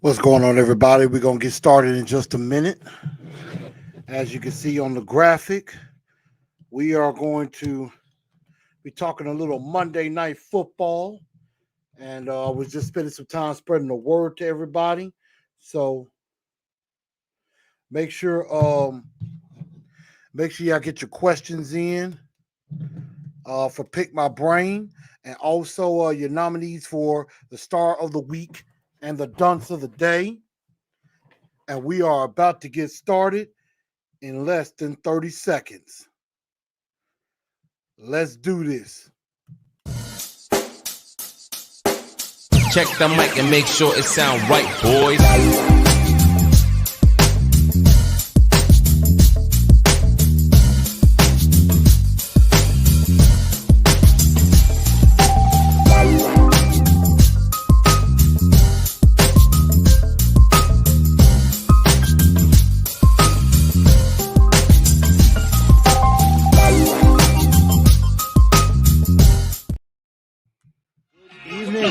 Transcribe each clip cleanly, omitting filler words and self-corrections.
What's going on, everybody? We're going to get started in just a minute. As you can see on the graphic, we are going to be talking a little Monday Night Football. And we're just spending some time spreading the word to everybody. So make sure y'all get your questions in for Pick My Brain. And also your nominees for the Star of the Week and the Dunce of the Day. And we are about to get started in less than 30 seconds. Let's do this. Check the mic and make sure it sound right, boys.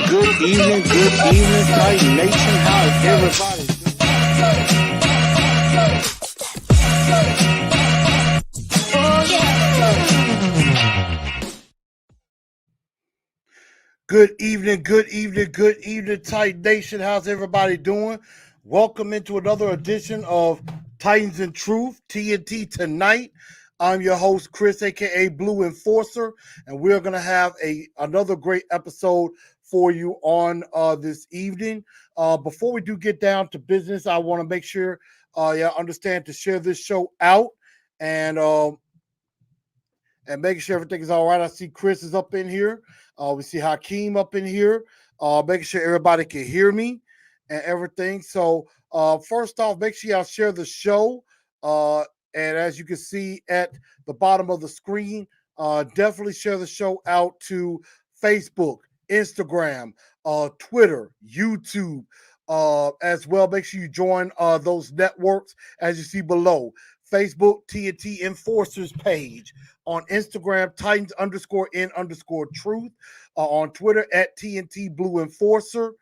Good evening, Titan Nation. How is everybody doing? Good evening, Titan Nation. How's everybody doing? Welcome into another edition of Titans and Truth, TNT Tonight. I'm your host, Chris, aka Blue Enforcer, and we're going to have another great episode for you on this evening. Before we do get down to business, I want to make sure you understand to share this show out and making sure everything is all right. I see Chris is up in here. We see Hakeem up in here. Making sure everybody can hear me and everything. So first off, make sure y'all share the show. And as you can see at the bottom of the screen, definitely share the show out to Facebook, Instagram, Twitter, YouTube, as well. Make sure you join those networks as you see below. Facebook, TNT Enforcers page. On Instagram, Titans_N_Truth. On Twitter, at TNT Blue Enforcer.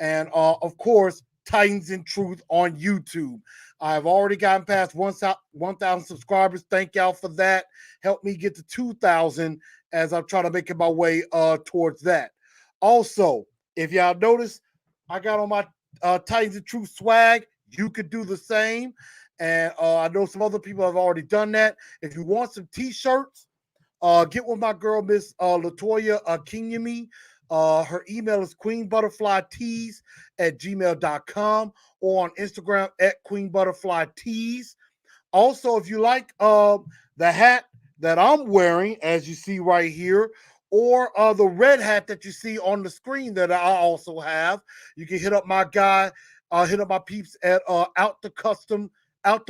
And, of course, Titans and Truth on YouTube. I've already gotten past 1,000 subscribers. Thank y'all for that. Help me get to 2,000 as I'm trying to make my way towards that. Also, if y'all notice, I got on my Titans and Truth swag. You could do the same. And I know some other people have already done that. If you want some T-shirts, get with my girl, Miss Latoya Kinyemi. Her email is queenbutterflytees@gmail.com or on Instagram at queenbutterflytees. Also, if you like the hat that I'm wearing, as you see right here, or the red hat that you see on the screen that I also have, you can hit up my guy, hit up my peeps at Out the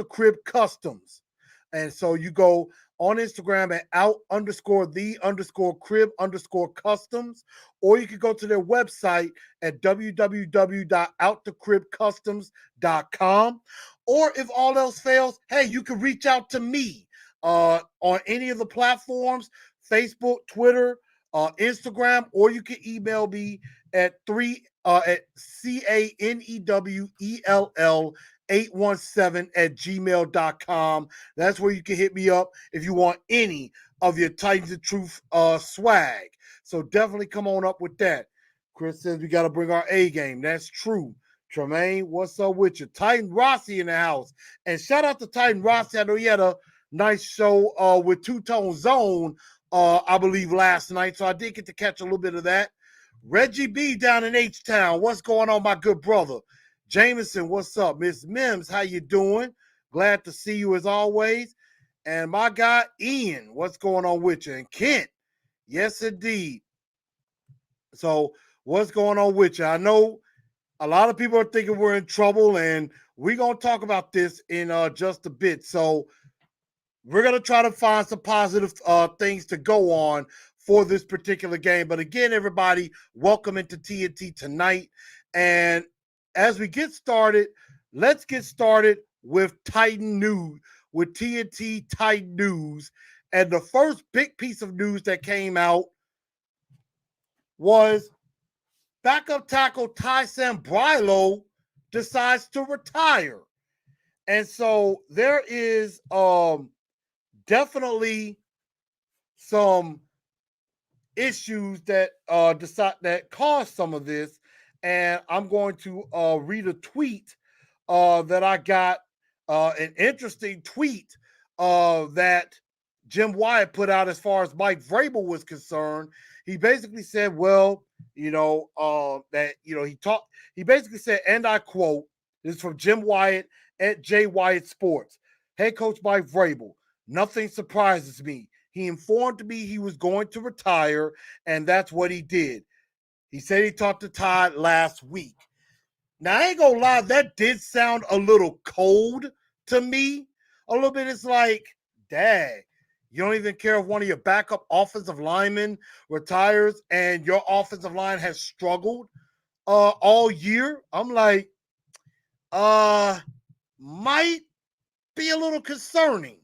Crib Customs. And so you go on Instagram at out_the_crib_customs, or you can go to their website at www.outthecribcustoms.com. Or if all else fails, hey, you can reach out to me on any of the platforms, Facebook, Twitter, Instagram, or you can email me at canewell817@gmail.com. That's where you can hit me up if you want any of your Titans of Truth swag. So definitely come on up with that. Chris says we got to bring our A game. That's true. Tremaine, what's up with you? Titan Rossi in the house. And shout out to Titan Rossi. I know he had a nice show with Two Tone Zone, I believe, last night. So I did get to catch a little bit of that. Reggie B down in H-Town. What's going on, my good brother? Jameson, what's up? Miss Mims, how you doing? Glad to see you as always. And my guy, Ian, what's going on with you? And Kent, yes, indeed. So what's going on with you? I know a lot of people are thinking we're in trouble, and we're going to talk about this in just a bit. So we're going to try to find some positive things to go on for this particular game. But again, everybody, welcome into TNT Tonight. And as we get started, let's get started with Titan News, with TNT Titan News. And the first big piece of news that came out was backup tackle Tyson Clabo decides to retire. And so there is definitely some issues that that caused some of this. And I'm going to read a tweet that I got, an interesting tweet that Jim Wyatt put out as far as Mike Vrabel was concerned. He basically said, well, that, he basically said, and I quote, this is from Jim Wyatt at J Wyatt Sports. Head coach Mike Vrabel, nothing surprises me. He informed me he was going to retire, and that's what he did. He said he talked to Todd last week. Now, I ain't gonna lie, that did sound a little cold to me. A little bit. It's like, dang, you don't even care if one of your backup offensive linemen retires and your offensive line has struggled all year. I'm like, might be a little concerning.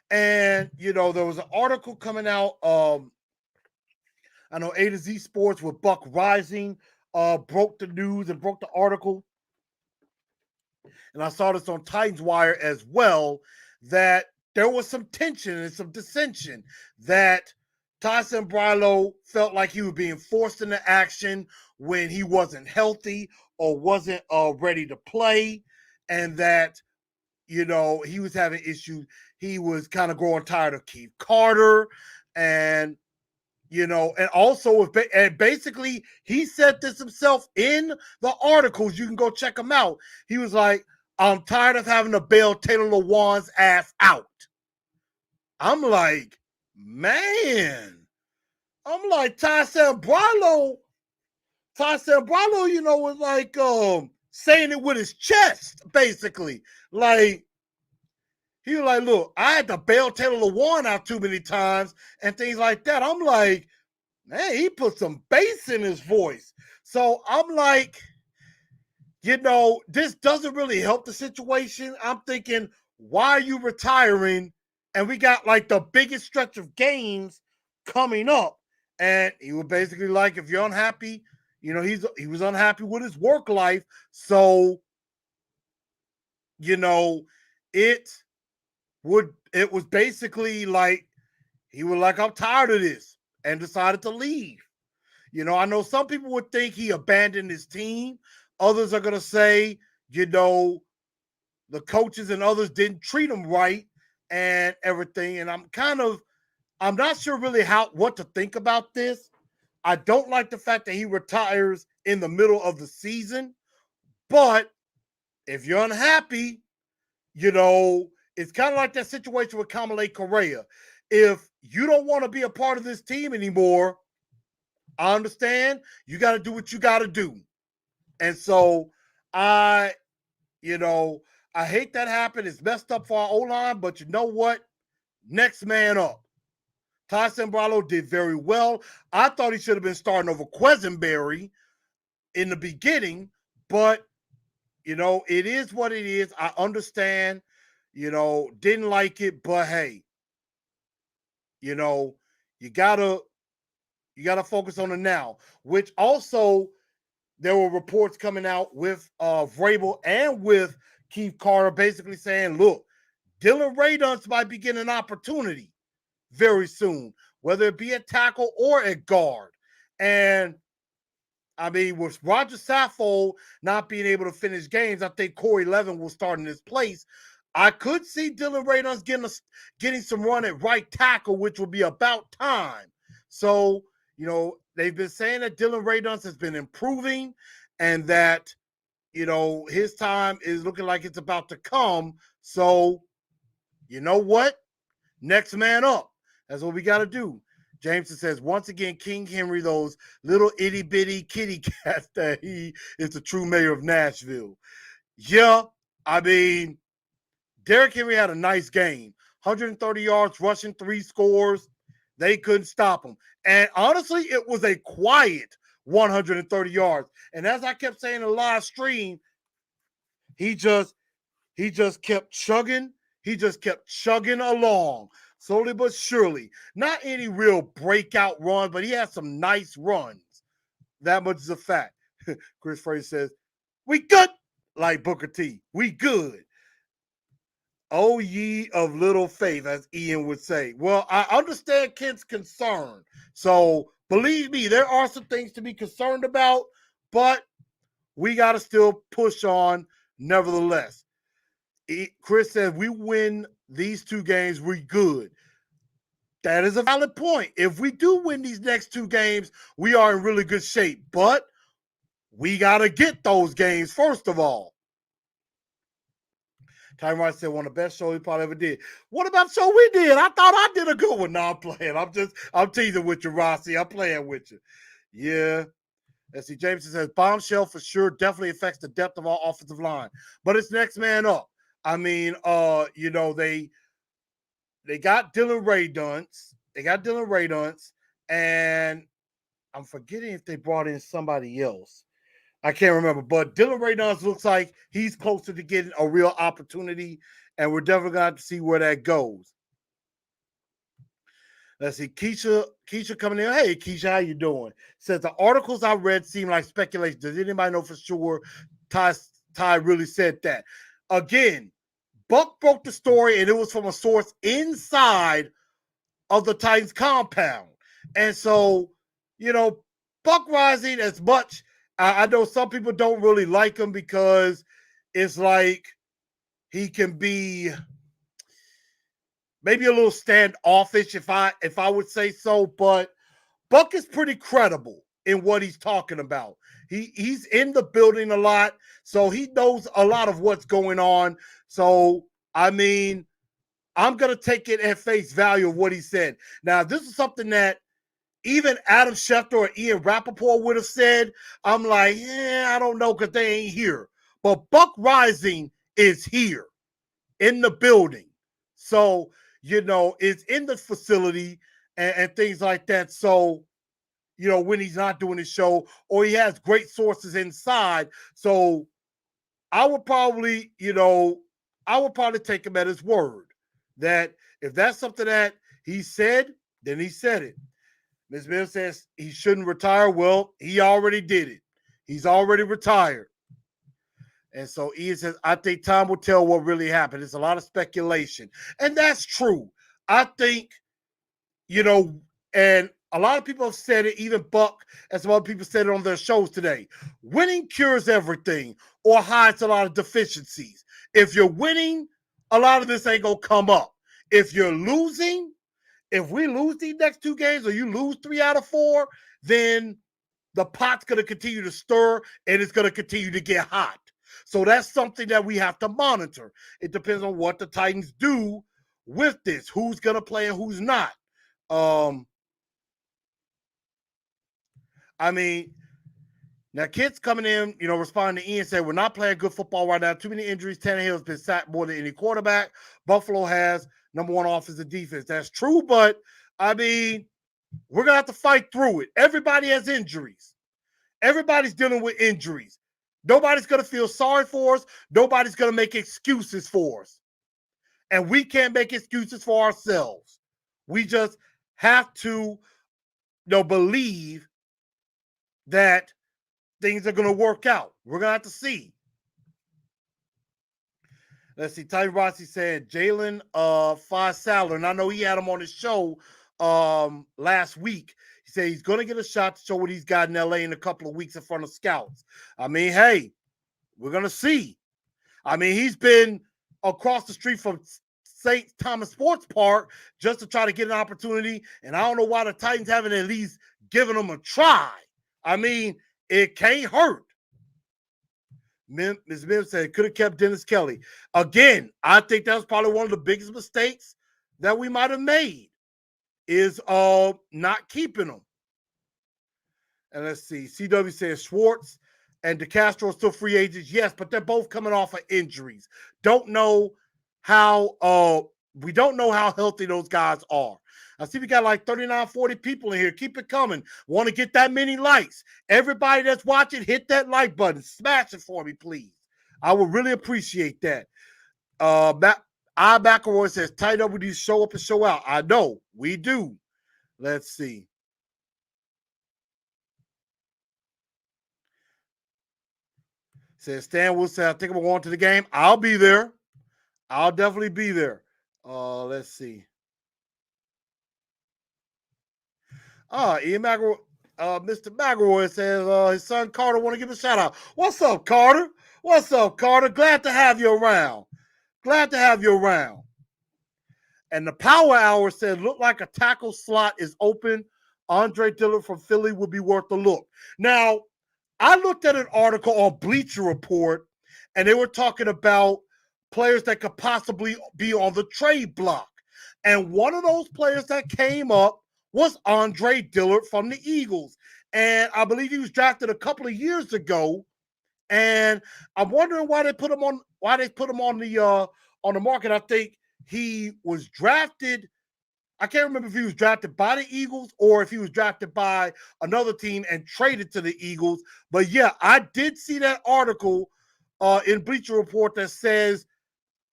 And, there was an article coming out. I know A to Z Sports with Buck Rising broke the news and broke the article. And I saw this on Titans Wire as well, that there was some tension and some dissension, that Tyson Clabo felt like he was being forced into action when he wasn't healthy or wasn't ready to play, and that, he was having issues. He was kind of growing tired of Keith Carter, and and also and basically he said this himself in the articles. You can go check them out. He was like, I'm tired of having to bail Taylor Lewan's ass out. I'm like, man. I'm like, Tyson Clabo, was like saying it with his chest, basically. Like, he was like, look, I had to bail Taylor Lewan out too many times and things like that. I'm like, man, he put some bass in his voice. So I'm like, this doesn't really help the situation. I'm thinking, why are you retiring? And we got like the biggest stretch of games coming up. And he was basically like, if you're unhappy, he was unhappy with his work life. So, it was basically like, he was like, I'm tired of this, and decided to leave. I know some people would think he abandoned his team. Others are going to say, the coaches and others didn't treat him right and everything. And I'm not sure really what to think about this. I don't like the fact that he retires in the middle of the season. But if you're unhappy, it's kind of like that situation with Kamale Correa. If you don't want to be a part of this team anymore, I understand. You got to do what you got to do. And so I hate that happened. It's messed up for our O-line, but you know what? Next man up. Tyson Clabo did very well. I thought he should have been starting over Quisenberry in the beginning, but, it is what it is. I understand, didn't like it, but hey, you gotta focus on the now, which also there were reports coming out with Vrabel and with Keith Carter basically saying, look, Dylan Dunce might be getting an opportunity very soon, whether it be at tackle or at guard. And I mean, with Roger Saffold not being able to finish games, I think Corey Levin will start in his place. I could see Dylan Dunce getting some run at right tackle, which will be about time. So, they've been saying that Dylan Dunce has been improving and that, his time is looking like it's about to come. So, you know what? Next man up. That's what we got to do. Jameson says, once again, King Henry, those little itty bitty kitty cats, that he is the true mayor of Nashville. Yeah, I mean, Derrick Henry had a nice game. 130 yards, rushing, 3 scores. They couldn't stop him. And honestly, it was a quiet 130 yards. And as I kept saying in the live stream, he just kept chugging. He just kept chugging along, slowly but surely. Not any real breakout run, but he had some nice runs. That much is a fact. Chris Fraser says, we good. like Booker T. We good. Oh, ye of little faith, as Ian would say. Well, I understand Kent's concern. So believe me, there are some things to be concerned about, but we got to still push on nevertheless. Chris said, we win these 2 games, we good. That is a valid point. If we do win these next 2 games, we are in really good shape. But we got to get those games first of all. Time Rice said, one of the best shows he probably ever did. What about the show we did? I thought I did a good one. No, I'm playing. I'm teasing with you, Rossi. I'm playing with you. Yeah. Let's see. Jameson says, bombshell for sure definitely affects the depth of our offensive line. But it's next man up. I mean, they got Dylan Ray Dunce. And I'm forgetting if they brought in somebody else. I can't remember, but Dylan Ray Dunce looks like he's closer to getting a real opportunity, and we're definitely going to have to see where that goes. Let's see. Keisha coming in. Hey, Keisha, how you doing? Says, the articles I read seem like speculation. Does anybody know for sure Ty really said that? Again, Buck broke the story, and it was from a source inside of the Titans compound. And so, Buck Rising, as much, I know some people don't really like him because it's like he can be maybe a little standoffish, if I would say so. But Buck is pretty credible in what he's talking about. He's in the building a lot, so he knows a lot of what's going on. So, I mean, I'm going to take it at face value of what he said. Now, this is something that even Adam Schefter or Ian Rappaport would have said. I'm like, I don't know, because they ain't here. But Buck Rising is here in the building. So, it's in the facility and things like that. So, when he's not doing his show, or he has great sources inside. So I would probably take him at his word that if that's something that he said, then he said it. Ms. Mills says he shouldn't retire. Well, he already did it. He's already retired. And so Ian says, I think time will tell what really happened. It's a lot of speculation. And that's true. I think, and a lot of people have said it, even Buck and some other people said it on their shows today. Winning cures everything or hides a lot of deficiencies. If you're winning, a lot of this ain't going to come up. If you're losing, if we lose these next 2 games or you lose 3 out of 4, then the pot's going to continue to stir and it's going to continue to get hot. So that's something that we have to monitor. It depends on what the Titans do with this, who's going to play and who's not. I mean, now kids coming in, responding to Ian, said, we're not playing good football right now. Too many injuries. Tannehill has been sacked more than any quarterback. Buffalo has number 1 offensive defense. That's true, but, I mean, we're going to have to fight through it. Everybody has injuries. Everybody's dealing with injuries. Nobody's going to feel sorry for us. Nobody's going to make excuses for us. And we can't make excuses for ourselves. We just have to, believe that things are going to work out. We're going to have to see. Let's see. Ty Rossi said Jalen Fisalder, and I know he had him on his show last week. He said he's going to get a shot to show what he's got in LA in a couple of weeks in front of scouts. I mean, hey, we're going to see. I mean, he's been across the street from St. Thomas Sports Park just to try to get an opportunity, and I don't know why the Titans haven't at least given him a try. I mean, it can't hurt. Ms. Mims said could have kept Dennis Kelly. Again, I think that was probably one of the biggest mistakes that we might have made is not keeping him. And let's see. CW says Schwartz and DeCastro are still free agents. Yes, but they're both coming off of injuries. We don't know how healthy those guys are. I see we got like 39, 40 people in here. Keep it coming. Want to get that many likes. Everybody that's watching, hit that like button. Smash it for me, please. I would really appreciate that. McElroy says, tight up with you, show up and show out. I know, we do. Let's see. Says Stan Wilson, I think I'm going to the game. I'll be there. I'll definitely be there. Let's see. Ian McElroy, Mr. McElroy says his son Carter want to give a shout out. What's up, Carter? What's up, Carter? Glad to have you around. Glad to have you around. And the Power Hour said, look like a tackle slot is open. Andre Dillard from Philly would be worth a look. Now, I looked at an article on Bleacher Report, and they were talking about players that could possibly be on the trade block. And one of those players that came up was Andre Dillard from the Eagles. And I believe he was drafted a couple of years ago. And I'm wondering why they put him on the market. I think he was drafted. I can't remember if he was drafted by the Eagles or if he was drafted by another team and traded to the Eagles. But yeah, I did see that article in Bleacher Report that says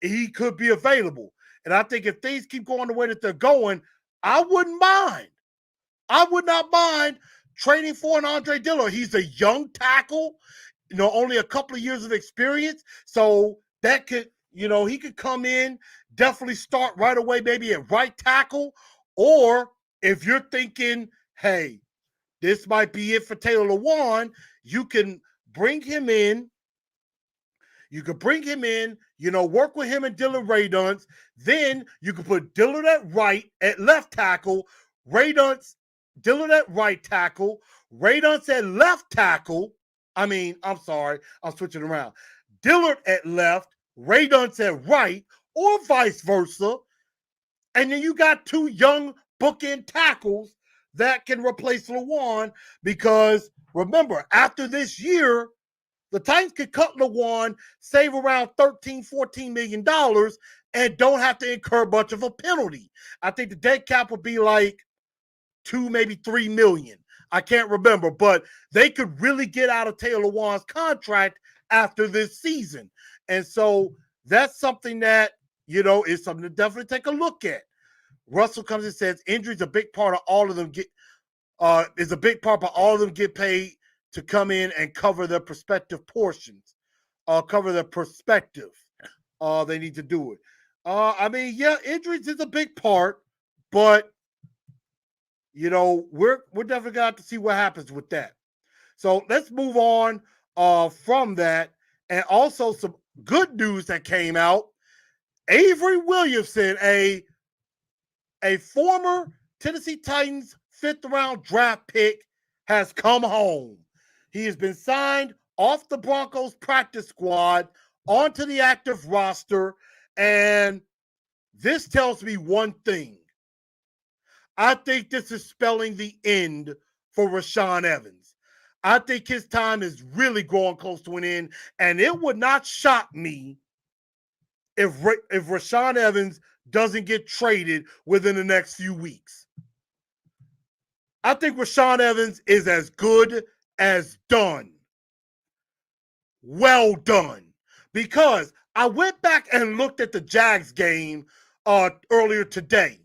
he could be available. And I think if things keep going the way that they're going, I wouldn't mind. I would not mind trading for an Andre Dillard. He's a young tackle, only a couple of years of experience. So that could, he could come in, definitely start right away, maybe at right tackle. Or if you're thinking, hey, this might be it for Taylor Lewan, you can bring him in. You could bring him in, work with him and Dillard Ray Dunce. Then you could put Dillard at left tackle, Dillard at right tackle, Ray Dunce at left tackle. I'm sorry, I'm switching around. Dillard at left, Ray Dunce at right, or vice versa. And then you got two young bookend tackles that can replace Lewan, because remember, after this year, the Titans could cut Lewan, save around $13, $14 million, and don't have to incur much of a penalty. I think the dead cap would be like $2, maybe $3 million. I can't remember, but they could really get out of Taylor Lewan's contract after this season. And so that's something that, is something to definitely take a look at. Russell comes and says injuries a big part of all of them get paid to come in and cover their prospective portions, cover their perspective. They need to do it. Injuries is a big part, but we're definitely gonna have to see what happens with that. So let's move on from that, and also some good news that came out. Avery Williamson, a former Tennessee Titans 5th round draft pick, has come home. He has been signed off the Broncos practice squad onto the active roster, and this tells me one thing. I think this is spelling the end for Rashaan Evans. I think his time is really growing close to an end, and it would not shock me if Rashaan Evans doesn't get traded within the next few weeks. I think Rashaan Evans is as good as done. Well done. Because I went back and looked at the Jags game earlier today.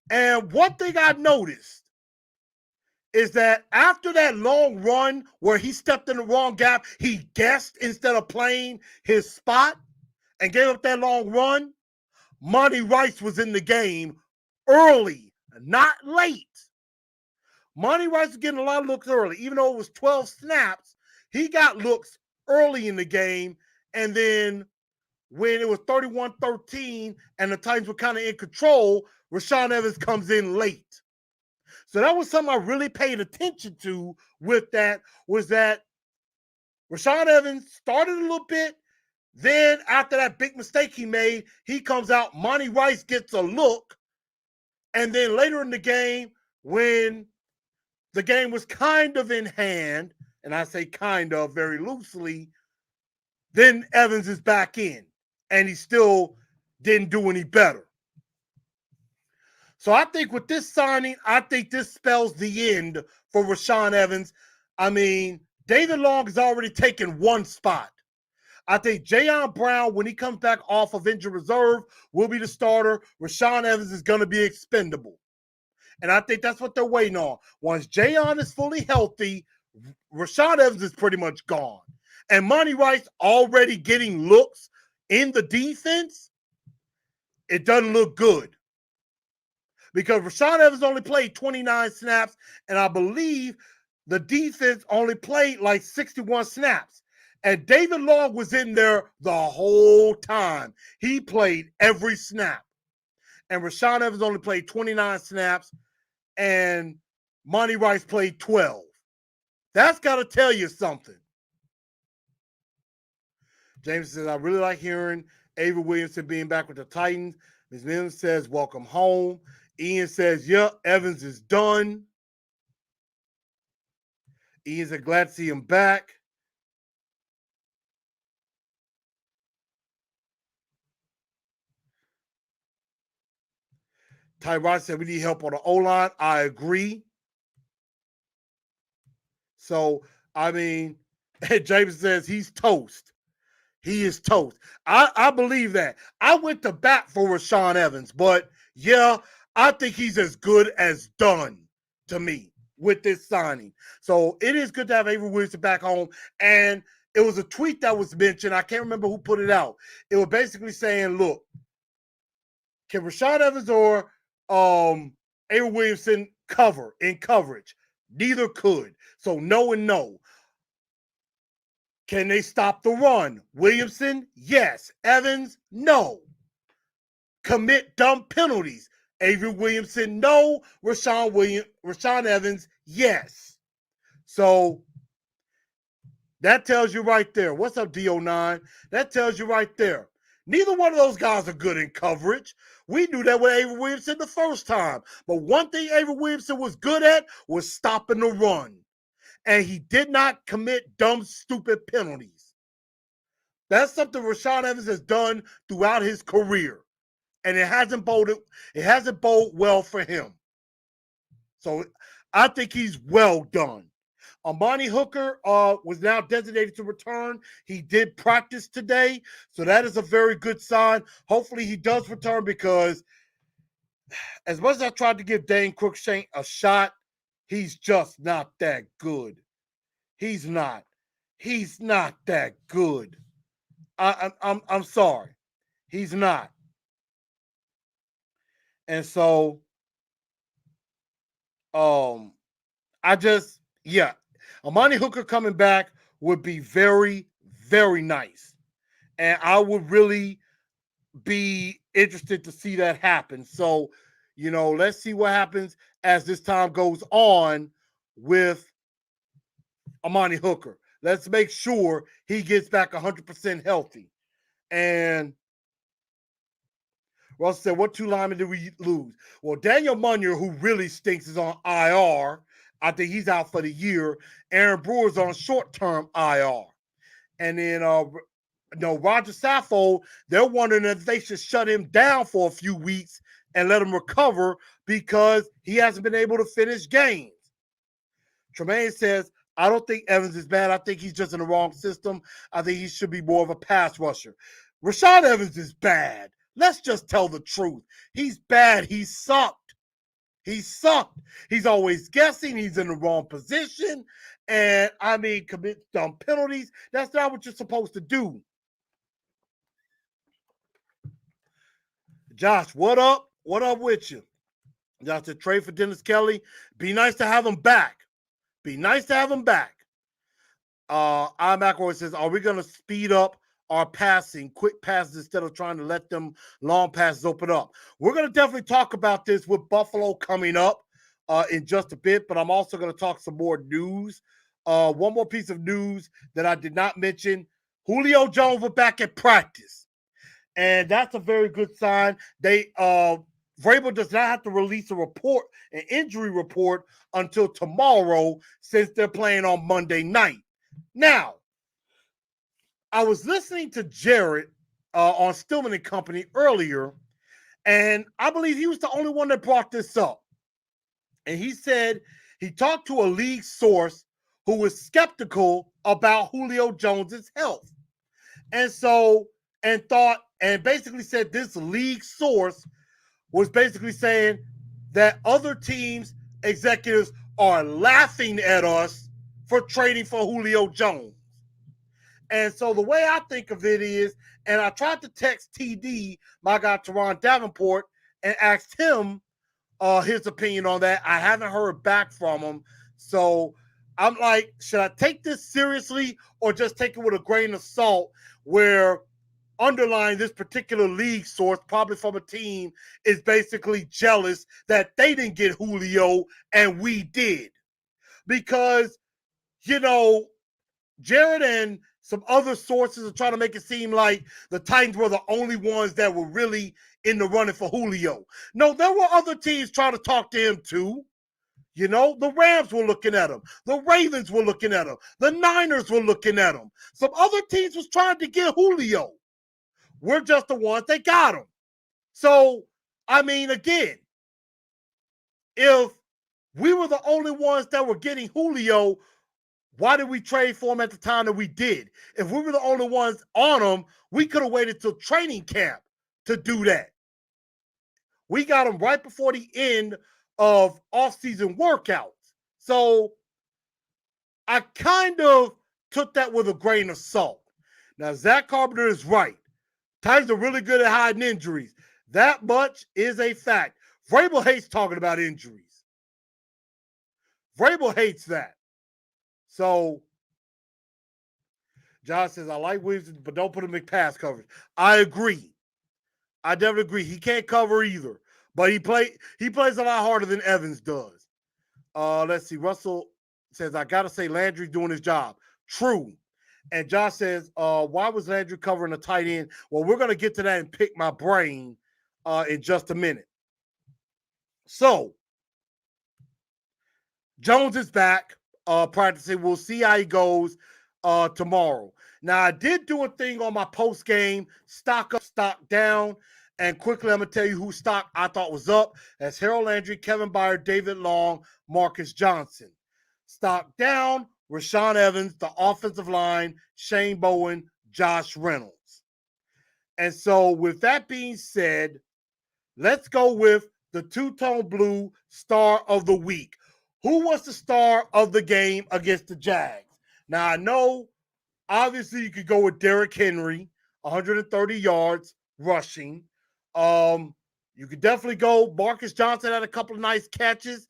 And one thing I noticed is that after that long run where he stepped in the wrong gap, he guessed instead of playing his spot and gave up that long run, Monty Rice was in the game early, not late. Monty Rice was getting a lot of looks early. Even though it was 12 snaps, he got looks early in the game. And then when it was 31-13 and the Titans were kind of in control, Rashaan Evans comes in late. So that was something I really paid attention to with that, was that Rashaan Evans started a little bit. Then after that big mistake he made, he comes out, Monty Rice gets a look. And then later in the game, when the game was kind of in hand, and I say kind of very loosely, then Evans is back in, and he still didn't do any better. So I think with this signing, I think this spells the end for Rashaan Evans. David Long has already taken one spot. I think Jayon Brown, when he comes back off of injured reserve, will be the starter. Rashaan Evans is going to be expendable. And I think that's what they're waiting on. Once Jayon is fully healthy, Rashaan Evans is pretty much gone. and Monty Rice already getting looks in the defense, it doesn't look good. Because Rashaan Evans only played 29 snaps, and I believe the defense only played like 61 snaps. And David Long was in there the whole time. He played every snap. And Rashaan Evans only played 29 snaps, and Monty Rice played 12. That's got to tell you something. James says, I really like hearing Avery Williamson being back with the Titans. Ms. Mims says, welcome home. Ian says, yep, Evans is done. Ian said, glad to see him back. Tyrod said, we need help on the O-line. I agree. So, I mean, James says he's toast. He is toast. I believe that. I went to bat for Rashaan Evans, but yeah, I think he's as good as done to me with this signing. So it is good to have Avery Williamson back home. And it was a tweet that was mentioned. I can't remember who put it out. It was basically saying, look, can Rashaan Evans or Avery Williamson cover in coverage? Neither could. So no and no. Can they stop the run? Williamson, yes. Evans, no. Commit dumb penalties. Avery Williamson, no. Rashaan Evans, yes. So that tells you right there. What's up, D09? That tells you right there. Neither one of those guys are good in coverage. We knew that with Avery Williamson the first time. But one thing Avery Williamson was good at was stopping the run. And he did not commit dumb, stupid penalties. That's something Rashaan Evans has done throughout his career. And it hasn't boded well for him. So I think he's well done. Amani Hooker was now designated to return. He did practice today, so that is a very good sign. Hopefully he does return, because as much as I tried to give Dane Cruikshank a shot, he's just not that good. He's not. He's not that good. I'm sorry. He's not. And so Amani Hooker coming back would be very, very nice. And I would really be interested to see that happen. So, let's see what happens as this time goes on with Amani Hooker. Let's make sure he gets back 100% healthy. And Russell said, what two linemen did we lose? Well, Daniel Munyer, who really stinks, is on IR. I think he's out for the year. Aaron Brewer's on short-term IR. And then Roger Saffold, they're wondering if they should shut him down for a few weeks and let him recover, because he hasn't been able to finish games. Tremaine says, I don't think Evans is bad. I think he's just in the wrong system. I think he should be more of a pass rusher. Rashaan Evans is bad. Let's just tell the truth. He's bad. He sucked. He sucked. He's always guessing. He's in the wrong position. And, commit dumb penalties. That's not what you're supposed to do. Josh, what up? What up with you? Josh said, trade for Dennis Kelly. Be nice to have him back. Be nice to have him back. iMac says, are we going to speed up our passing, quick passes, instead of trying to let them long passes open up? We're going to definitely talk about this with Buffalo coming up in just a bit, but I'm also going to talk some more news. One more piece of news that I did not mention. Julio Jones was back at practice, and that's a very good sign. Vrabel does not have to release an injury report, until tomorrow, since they're playing on Monday night. Now, I was listening to Jarrett on Stillman and Company earlier, and I believe he was the only one that brought this up. And he said he talked to a league source who was skeptical about Julio Jones's health. And basically said this league source was basically saying that other teams' executives are laughing at us for trading for Julio Jones. And so the way I think of it is, and I tried to text TD, my guy Teron Davenport, and asked him his opinion on that. I haven't heard back from him. So I'm like, should I take this seriously or just take it with a grain of salt, where underlying this particular league source, probably from a team, is basically jealous that they didn't get Julio and we did? Because, you know, Jared and some other sources are trying to make it seem like the Titans were the only ones that were really in the running for Julio. No, there were other teams trying to talk to him too. You know, the Rams were looking at him. The Ravens were looking at him. The Niners were looking at him. Some other teams was trying to get Julio. We're just the ones that got him. So, I mean, again, if we were the only ones that were getting Julio, why did we trade for him at the time that we did? If we were the only ones on him, we could have waited till training camp to do that. We got him right before the end of off-season workouts. So I kind of took that with a grain of salt. Now, Zach Carpenter is right. Titans are really good at hiding injuries. That much is a fact. Vrabel hates talking about injuries. Vrabel hates that. So, John says, I like Williamson, but don't put him in pass coverage. I agree. I definitely agree. He can't cover either. But he plays a lot harder than Evans does. Let's see. Russell says, I got to say Landry's doing his job. True. And Josh says, why was Landry covering a tight end? Well, we're going to get to that and pick my brain in just a minute. So, Jones is back practicing. We'll see how he goes tomorrow. Now, I did do a thing on my post game, stock up, stock down. And quickly, I'm going to tell you who stock I thought was up. That's Harold Landry, Kevin Byard, David Long, Marcus Johnson. Stock down, Rashaan Evans, the offensive line, Shane Bowen, Josh Reynolds. And so with that being said, let's go with the two-tone blue star of the week. Who was the star of the game against the Jags? Now, I know, obviously, you could go with Derrick Henry, 130 yards rushing. You could definitely go. Marcus Johnson had a couple of nice catches.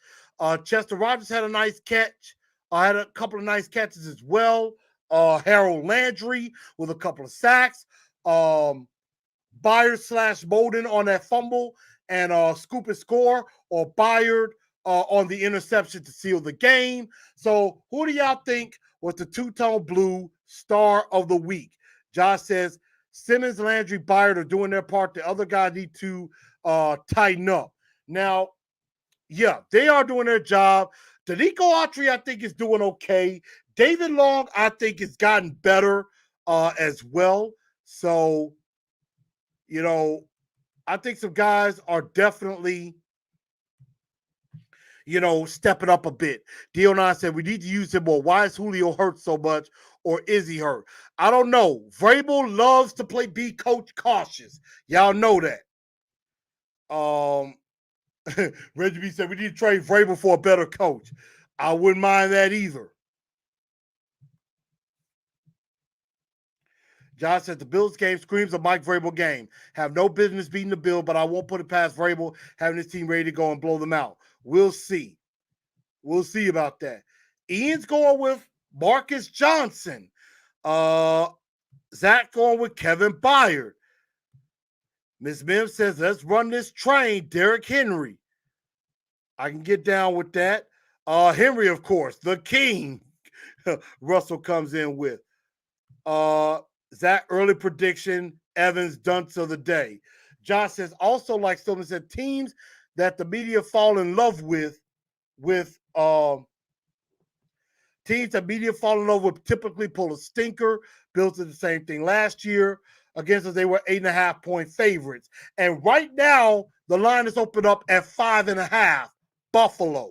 Chester Rogers had a nice catch. Had a couple of nice catches as well. Harold Landry with a couple of sacks. Byard / Bowden on that fumble and scoop and score, or Byard on the interception to seal the game. So who do y'all think was the two-tone blue star of the week? Josh says Simmons, Landry, Byard are doing their part. The other guys need to tighten up. Now, yeah, they are doing their job. Danico Autry, I think, is doing okay. David Long, I think, has gotten better as well. So, you know, I think some guys are definitely, you know, stepping up a bit. Dion said, we need to use him more. Why is Julio hurt so much, or is he hurt? I don't know. Vrabel loves to be coach cautious. Y'all know that. Reggie B said, we need to trade Vrabel for a better coach. I wouldn't mind that either. Josh said, the Bills game screams a Mike Vrabel game. Have no business beating the Bills, but I won't put it past Vrabel having his team ready to go and blow them out. We'll see. We'll see about that. Ian's going with Marcus Johnson. Zach going with Kevin Byard. Miss Mims says, let's run this train, Derrick Henry. I can get down with that. Henry, of course, the king. Russell comes in with. Zach, early prediction, Evans, Dunce of the day. Josh says, also like Stillman said, teams that the media fall in love with teams that media fall in love with typically pull a stinker. Bills did the same thing last year. Against us, they were 8.5-point favorites. And right now, the line is opened up at 5.5. Buffalo.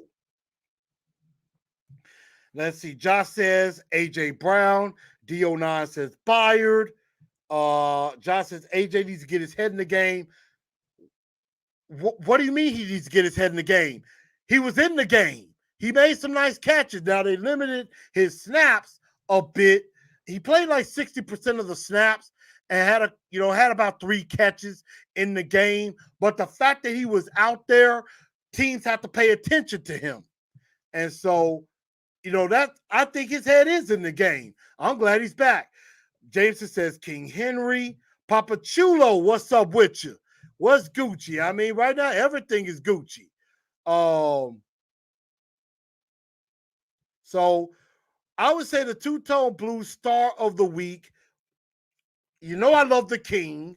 Let's see. Josh says A.J. Brown. D09 says Byard. Josh says A.J. needs to get his head in the game. What do you mean he needs to get his head in the game? He was in the game. He made some nice catches. Now, they limited his snaps a bit he played like 60% of the snaps and had about 3 catches in the game. But the fact that he was out there, teams have to pay attention to him. And so, that I think his head is in the game. I'm glad he's back. Jameson says, King Henry, Papa Chulo, what's up with you? What's Gucci? I mean, right now, everything is Gucci. So I would say the two-tone blue star of the week. I love the King.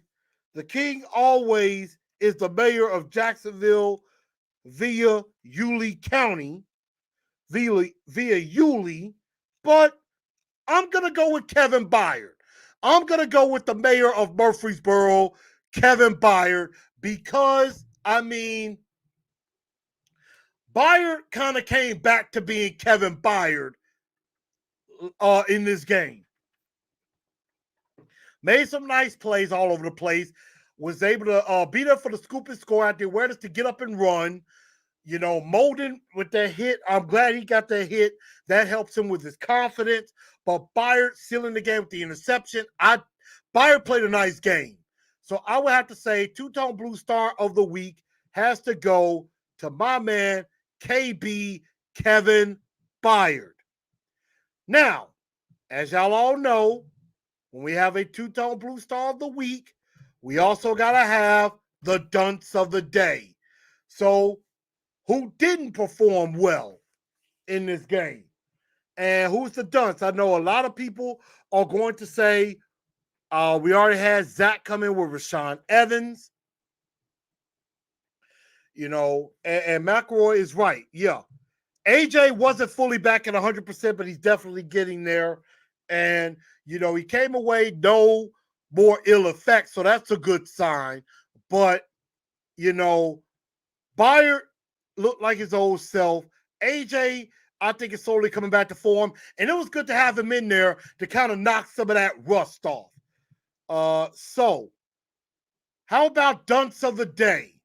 The King always is the mayor of Jacksonville via Yulee County, via Yulee, but I'm going to go with Kevin Byard. I'm going to go with the mayor of Murfreesboro, Kevin Byard, because, Byard kind of came back to being Kevin Byard in this game. Made some nice plays all over the place. Was able to be there for the scoop and score, had the awareness to get up and run. Molden with that hit. I'm glad he got that hit. That helps him with his confidence. But Byard sealing the game with the interception. Byard played a nice game. So I would have to say two-tone blue star of the week has to go to my man, KB Kevin Byard. Now, as y'all all know, when we have a two-tone blue star of the week, we also got to have the dunce of the day. So, who didn't perform well in this game? And who's the dunce? I know a lot of people are going to say, we already had Zach come in with Rashaan Evans. And McElroy is right. Yeah. AJ wasn't fully back at 100%, but he's definitely getting there. And, he came away no more ill effects, so that's a good sign. But, Byard looked like his old self. AJ, I think, is slowly coming back to form. And it was good to have him in there to kind of knock some of that rust off. So, how about dunce of the day?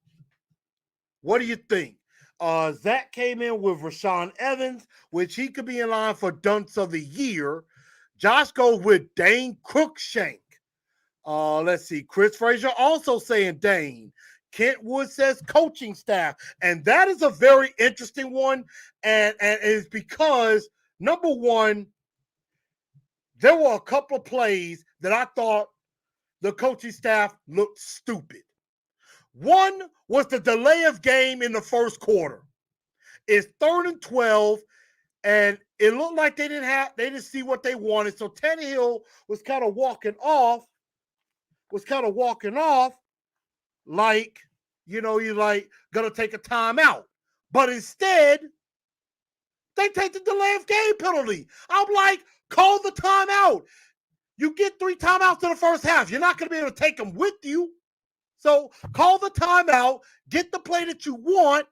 What do you think? Zach came in with Rashaan Evans, which he could be in line for dunce of the year. Josh goes with Dane Cruikshank. Let's see. Chris Frazier also saying Dane. Kent Wood says coaching staff. And that is a very interesting one. And it's because, number one, there were a couple of plays that I thought the coaching staff looked stupid. One was the delay of game in the first quarter. It's 3rd and 12, and it looked like they didn't see what they wanted. So Tannehill was kind of walking off like, you're like gonna take a timeout. But instead, they take the delay of game penalty. I'm like, call the timeout. You get 3 timeouts in the first half. You're not gonna be able to take them with you. So call the timeout, get the play that you want,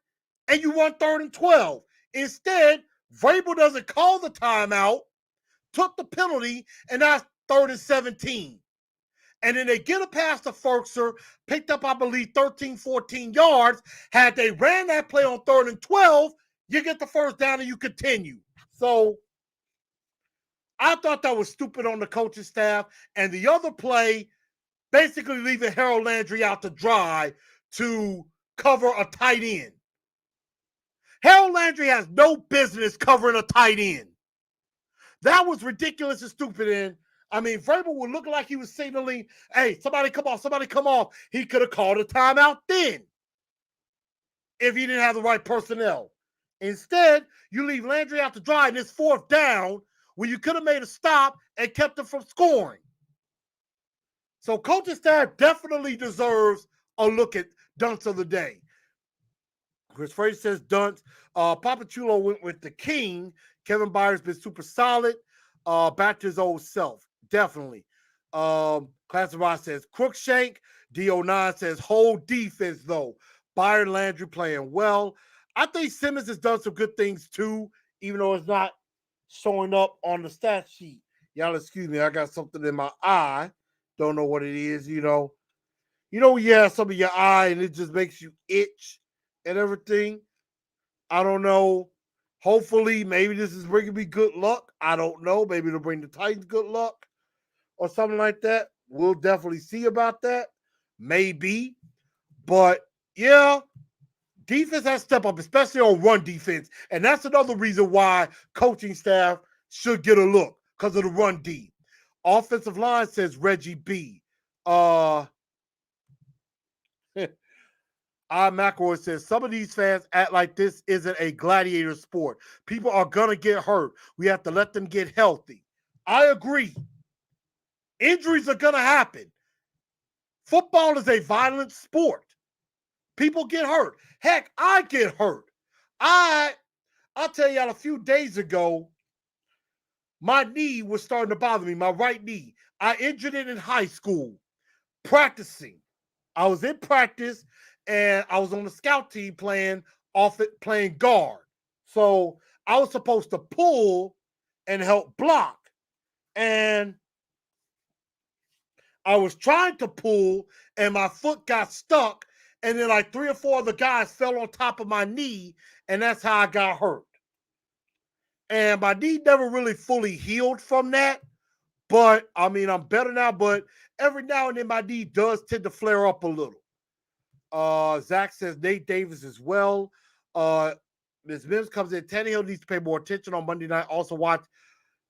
and you run 3rd and 12. Instead, Vrabel doesn't call the timeout, took the penalty, and that's 3rd and 17. And then they get a pass to Ferkser, picked up, I believe, 13, 14 yards. Had they ran that play on 3rd and 12, you get the first down and you continue. So I thought that was stupid on the coaching staff. And the other play, basically leaving Harold Landry out to dry to cover a tight end. Harold Landry has no business covering a tight end. That was ridiculous and stupid. And Vrabel would look like he was signaling, hey, somebody come off. He could have called a timeout then if he didn't have the right personnel. Instead, you leave Landry out to dry in this 4th down when you could have made a stop and kept him from scoring. So coaching staff definitely deserves a look at dunce of the day. Chris Frazier says dunce. Papa Chulo went with the King. Kevin Byard's been super solid. Back to his old self. Definitely. Class of Ross says Crookshank. D09 says whole defense, though. Byard Landry playing well. I think Simmons has done some good things, too, even though it's not showing up on the stat sheet. Y'all excuse me. I got something in my eye. Don't know what it is, you have some of your eye and it just makes you itch and everything. I don't know Hopefully, maybe this is bringing me good luck. I don't know. Maybe it'll bring the Titans good luck or something like that. We'll definitely see about that. Maybe. But yeah, defense has to step up, especially on run defense. And that's another reason why coaching staff should get a look because of the run D. Offensive line says Reggie B. McElroy says some of these fans act like this isn't a gladiator sport. People are going to get hurt. We have to let them get healthy. I agree. Injuries are going to happen. Football is a violent sport. People get hurt. Heck, I get hurt. I'll tell y'all a few days ago, my knee was starting to bother me, my right knee. I injured it in high school, practicing. I was in practice, and I was on the scout team playing guard. So I was supposed to pull and help block. And I was trying to pull, and my foot got stuck. And then like 3 or 4 other guys fell on top of my knee, and that's how I got hurt. And my knee never really fully healed from that. But, I mean, I'm better now. But every now and then my knee does tend to flare up a little. Zach says Nate Davis as well. Ms. Mims comes in. Tannehill needs to pay more attention on Monday night. Also watch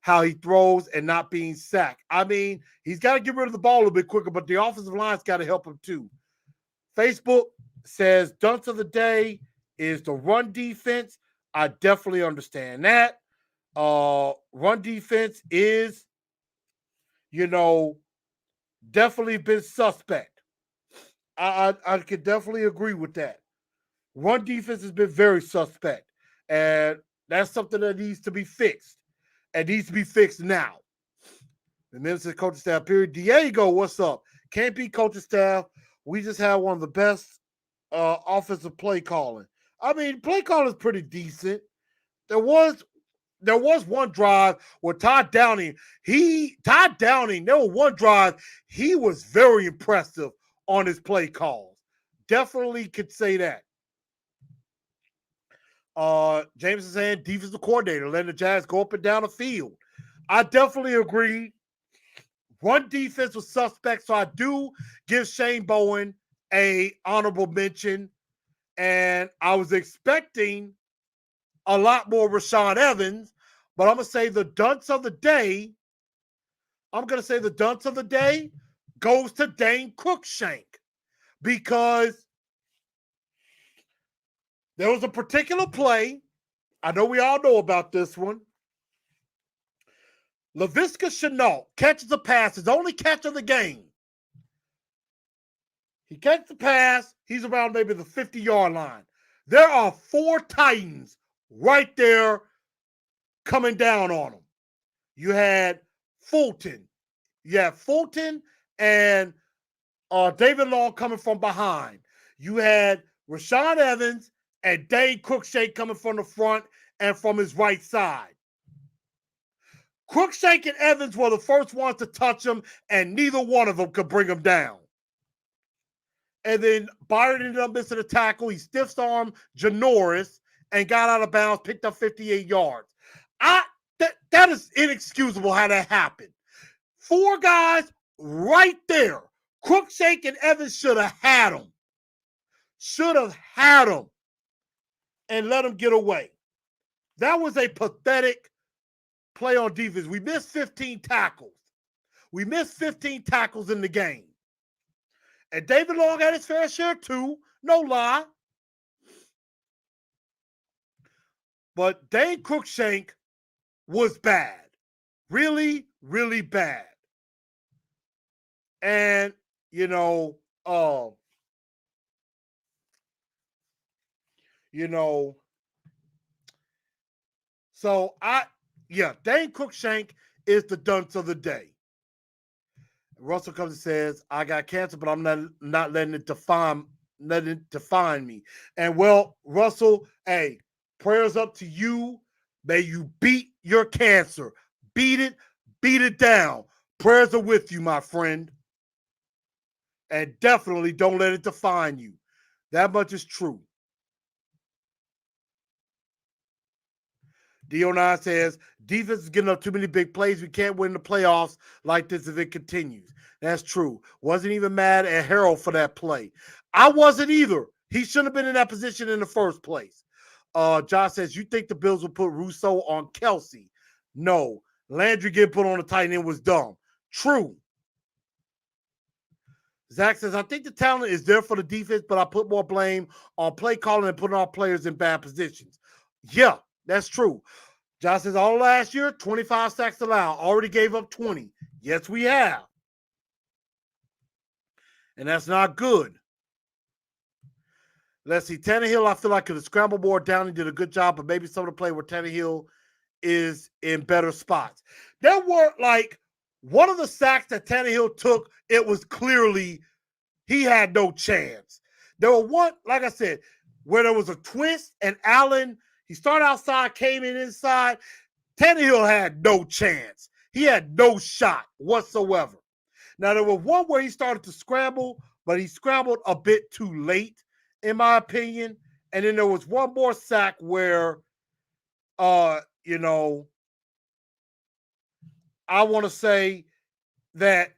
how he throws and not being sacked. I mean, he's got to get rid of the ball a little bit quicker, but the offensive line's got to help him too. Facebook says Dunce of the day is the run defense. I definitely understand that. Run defense is, definitely been suspect. I could definitely agree with that. Run defense has been very suspect, and that's something that needs to be fixed. It needs to be fixed now. The minister coaching staff period. Diego, what's up? Can't be coaching staff. We just have one of the best offensive play calling. I mean, play calling is pretty decent. There was one drive where Todd Downing, there was one drive, he was very impressive on his play calls. Definitely could say that. James is saying defensive coordinator, letting the Jags go up and down the field. I definitely agree. Run defense was suspect, so I do give Shane Bowen a honorable mention. And I was expecting a lot more Rashaan Evans, but I'm going to say the dunce of the day goes to Dane Cruikshank, because there was a particular play. I know we all know about this one. Laviska Shenault catches a pass, his only catch of the game. He catches the pass. He's around maybe the 50-yard line. There are 4 Titans right there coming down on him. You had Fulton. And David Long coming from behind. You had Rashaan Evans and Dane Cruikshank coming from the front and from his right side. Cruikshank and Evans were the first ones to touch him, and neither one of them could bring him down. And then Byron ended up missing a tackle. He stiff-armed Janoris and got out of bounds, picked up 58 yards. That is inexcusable how that happened. 4 guys right there. Cruikshank and Evans should have had him. And let him get away. That was a pathetic play on defense. We missed 15 tackles. In the game. And David Long had his fair share too. No lie. But Dane Cruikshank was bad. Really, really bad. And, Dane Cruikshank is the dunce of the day. Russell comes and says, I got cancer, but I'm not letting it define me. And well, Russell, hey, prayers up to you. May you beat your cancer. Beat it down. Prayers are with you, my friend. And definitely don't let it define you. That much is true. D09 says, defense is getting up too many big plays. We can't win the playoffs like this if it continues. That's true. Wasn't even mad at Harold for that play. I wasn't either. He shouldn't have been in that position in the first place. Josh says, you think the Bills will put Rousseau on Kelsey? No. Landry getting put on the tight end was dumb. True. Zach says, I think the talent is there for the defense, but I put more blame on play calling and putting our players in bad positions. Yeah, that's true. Josh says, all last year, 25 sacks allowed. Already gave up 20. Yes, we have. And that's not good. Let's see. Tannehill, I feel like could have scrambled more down. He did a good job, but maybe some of the play where Tannehill is in better spots. There were like one of the sacks that Tannehill took, it was clearly he had no chance. There were one, like I said, where there was a twist and Allen, he started outside, came in inside. Tannehill had no chance. He had no shot whatsoever. Now, there was one where he started to scramble, but he scrambled a bit too late, in my opinion. And then there was one more sack where, I want to say that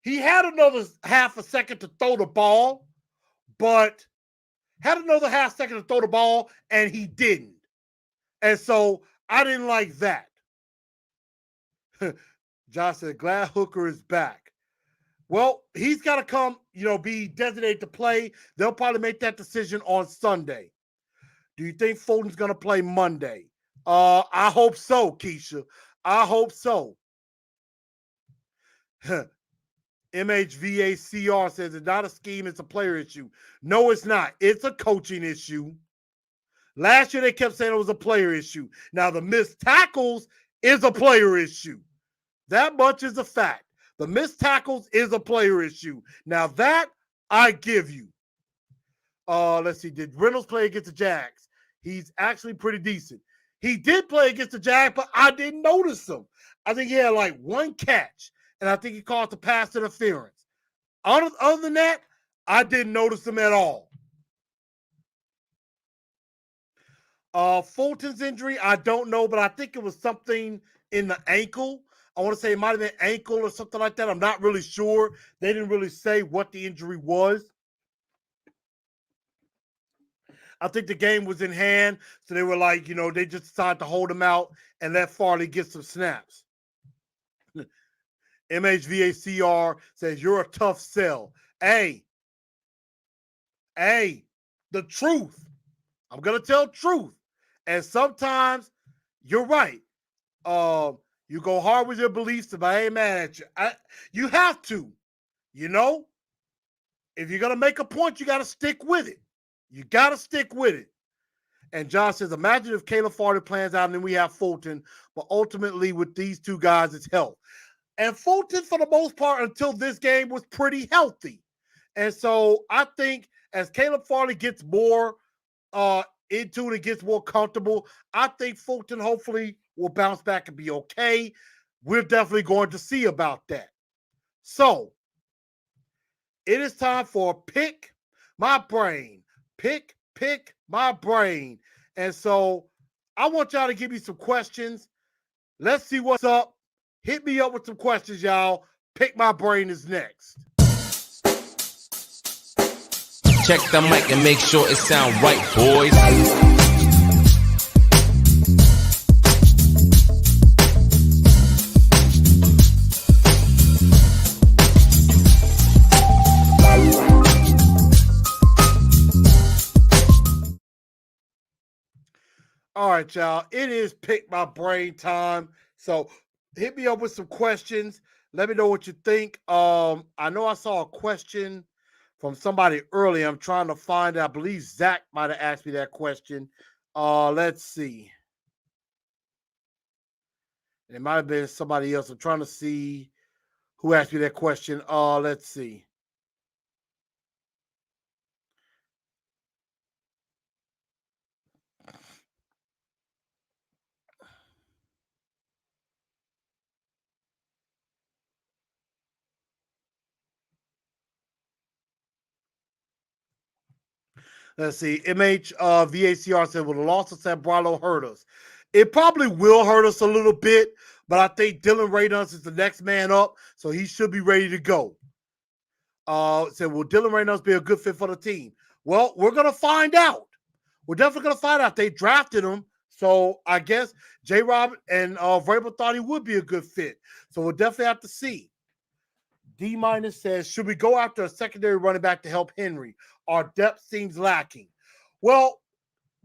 he had another half a second to throw the ball, but had another half second to throw the ball, and he didn't. And so I didn't like that. Josh said, glad Hooker is back. Well, he's got to come, be designated to play. They'll probably make that decision on Sunday. Do you think Fulton's going to play Monday? I hope so, Keisha. I hope so. MHVACR says it's not a scheme, it's a player issue. No, it's not. It's a coaching issue. Last year, they kept saying it was a player issue. Now, the missed tackles is a player issue. That much is a fact. The missed tackles is a player issue. Now, that I give you. Let's see. Did Reynolds play against the Jags? He's actually pretty decent. He did play against the Jags, but I didn't notice him. I think he had like one catch, and I think he caught the pass interference. Other than that, I didn't notice him at all. Fulton's injury, I don't know, but I think it was something in the ankle. I want to say it might have been ankle or something like that. I'm not really sure. They didn't really say what the injury was. I think the game was in hand, so they were like, they just decided to hold him out and let Farley get some snaps. MHVACR says, you're a tough sell. Hey, the truth. I'm going to tell truth. And sometimes you're right. You go hard with your beliefs if I ain't mad at you. You have to, If you're going to make a point, you got to stick with it. You got to stick with it. And John says, imagine if Caleb Farley plans out and then we have Fulton, but ultimately with these two guys, it's health. And Fulton, for the most part, until this game, was pretty healthy. And so I think as Caleb Farley gets more into it and gets more comfortable, I think Fulton hopefully will bounce back and be okay. We're definitely going to see about that. So it is time for Pick My Brain. Pick my brain. And so I want y'all to give me some questions. Let's see what's up. Hit me up with some questions, y'all. Pick My Brain is next. Check the mic and make sure it sound right, boys. All right, y'all. It is Pick My Brain time. So hit me up with some questions. Let me know what you think. I know I saw a question from somebody earlier. I'm trying to find it. I believe Zach might have asked me that question. Let's see. It might have been somebody else. I'm trying to see who asked me that question. Let's see. Let's see. VACR said, well, the loss of Sambralo hurt us. It probably will hurt us a little bit, but I think Dylan Raydunce is the next man up, so he should be ready to go. Said, will Dylan Raydunce be a good fit for the team? Well, we're going to find out. We're definitely going to find out. They drafted him, so I guess J-Rob and Vrabel thought he would be a good fit. So we'll definitely have to see. D- says, should we go after a secondary running back to help Henry? Our depth seems lacking. Well,